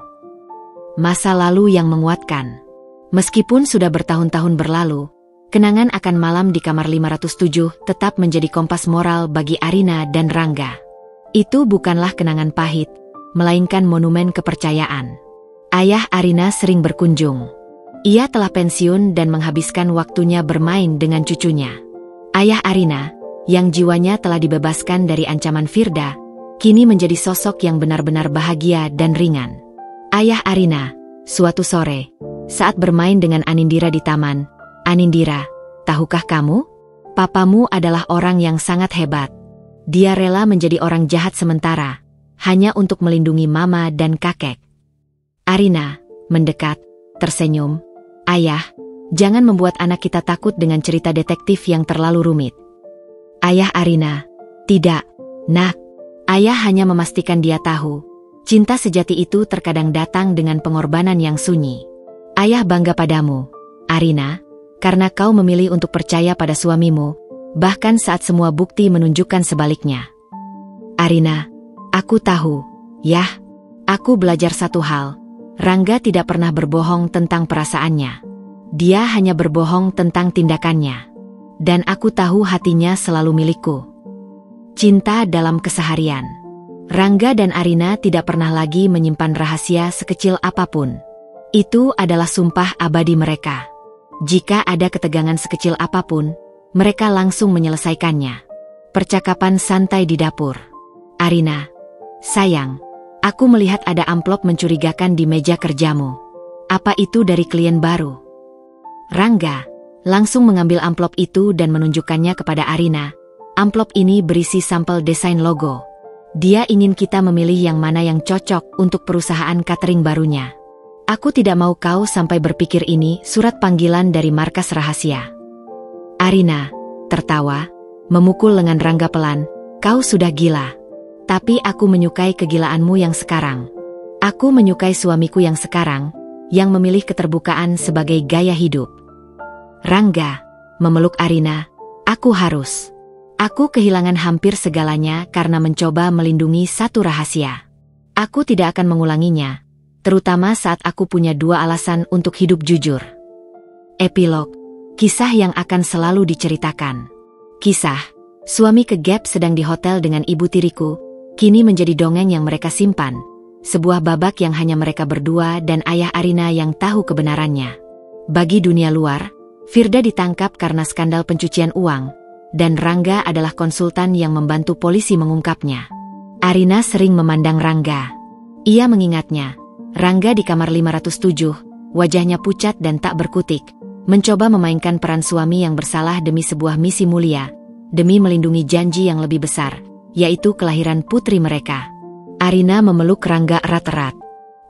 Masa lalu yang menguatkan. Meskipun sudah bertahun-tahun berlalu, kenangan akan malam di kamar 507 tetap menjadi kompas moral bagi Arina dan Rangga. Itu bukanlah kenangan pahit, melainkan monumen kepercayaan. Ayah Arina sering berkunjung. Ia telah pensiun dan menghabiskan waktunya bermain dengan cucunya. Ayah Arina, yang jiwanya telah dibebaskan dari ancaman Firda, kini menjadi sosok yang benar-benar bahagia dan ringan. Ayah Arina, suatu sore, saat bermain dengan Anindira di taman, "Anindira, tahukah kamu? Papamu adalah orang yang sangat hebat. Dia rela menjadi orang jahat sementara, hanya untuk melindungi mama dan kakek." Arina mendekat, tersenyum. Ayah, jangan membuat anak kita takut dengan cerita detektif yang terlalu rumit. Ayah Arina, tidak, nak. Ayah hanya memastikan dia tahu. Cinta sejati itu terkadang datang dengan pengorbanan yang sunyi. Ayah bangga padamu, Arina, karena kau memilih untuk percaya pada suamimu, bahkan saat semua bukti menunjukkan sebaliknya. Arina, aku tahu, yah. Aku belajar satu hal. Rangga tidak pernah berbohong tentang perasaannya. Dia hanya berbohong tentang tindakannya. Dan aku tahu hatinya selalu milikku. Cinta dalam keseharian. Rangga dan Arina tidak pernah lagi menyimpan rahasia sekecil apapun. Itu adalah sumpah abadi mereka. Jika ada ketegangan sekecil apapun, mereka langsung menyelesaikannya. Percakapan santai di dapur. Arina, sayang, aku melihat ada amplop mencurigakan di meja kerjamu. Apa itu dari klien baru? Rangga langsung mengambil amplop itu dan menunjukkannya kepada Arina. Amplop ini berisi sampel desain logo. Dia ingin kita memilih yang mana yang cocok untuk perusahaan catering barunya. Aku tidak mau kau sampai berpikir ini surat panggilan dari markas rahasia. Arina tertawa, memukul lengan Rangga pelan. Kau sudah gila. Tapi aku menyukai kegilaanmu yang sekarang. Aku menyukai suamiku yang sekarang, yang memilih keterbukaan sebagai gaya hidup. Rangga memeluk Arina. Aku harus. Aku kehilangan hampir segalanya karena mencoba melindungi satu rahasia. Aku tidak akan mengulanginya, terutama saat aku punya dua alasan untuk hidup jujur. Epilog, kisah yang akan selalu diceritakan. Kisah, suami ke Gap sedang di hotel dengan ibu tiriku, kini menjadi dongeng yang mereka simpan. Sebuah babak yang hanya mereka berdua dan ayah Arina yang tahu kebenarannya. Bagi dunia luar, Firda ditangkap karena skandal pencucian uang, dan Rangga adalah konsultan yang membantu polisi mengungkapnya. Arina sering memandang Rangga. Ia mengingatnya. Rangga di kamar 507, wajahnya pucat dan tak berkutik, mencoba memainkan peran suami yang bersalah demi sebuah misi mulia, demi melindungi janji yang lebih besar, yaitu kelahiran putri mereka. Arina memeluk Rangga erat-erat.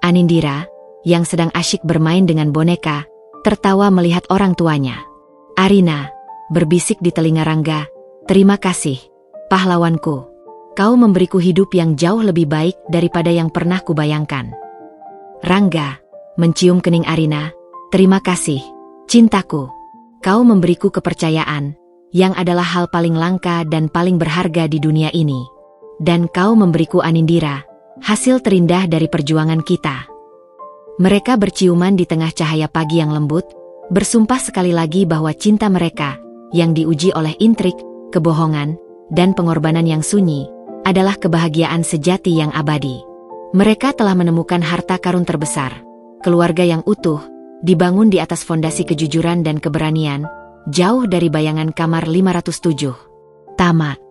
Anindira, yang sedang asyik bermain dengan boneka, tertawa melihat orang tuanya. Arina berbisik di telinga Rangga, terima kasih, pahlawanku. Kau memberiku hidup yang jauh lebih baik daripada yang pernah kubayangkan. Rangga mencium kening Arina, terima kasih, cintaku. Kau memberiku kepercayaan, yang adalah hal paling langka dan paling berharga di dunia ini. Dan kau memberiku Anindira, hasil terindah dari perjuangan kita. Mereka berciuman di tengah cahaya pagi yang lembut, bersumpah sekali lagi bahwa cinta mereka, yang diuji oleh intrik, kebohongan, dan pengorbanan yang sunyi, adalah kebahagiaan sejati yang abadi. Mereka telah menemukan harta karun terbesar, keluarga yang utuh, dibangun di atas fondasi kejujuran dan keberanian, jauh dari bayangan kamar 507. Tamat.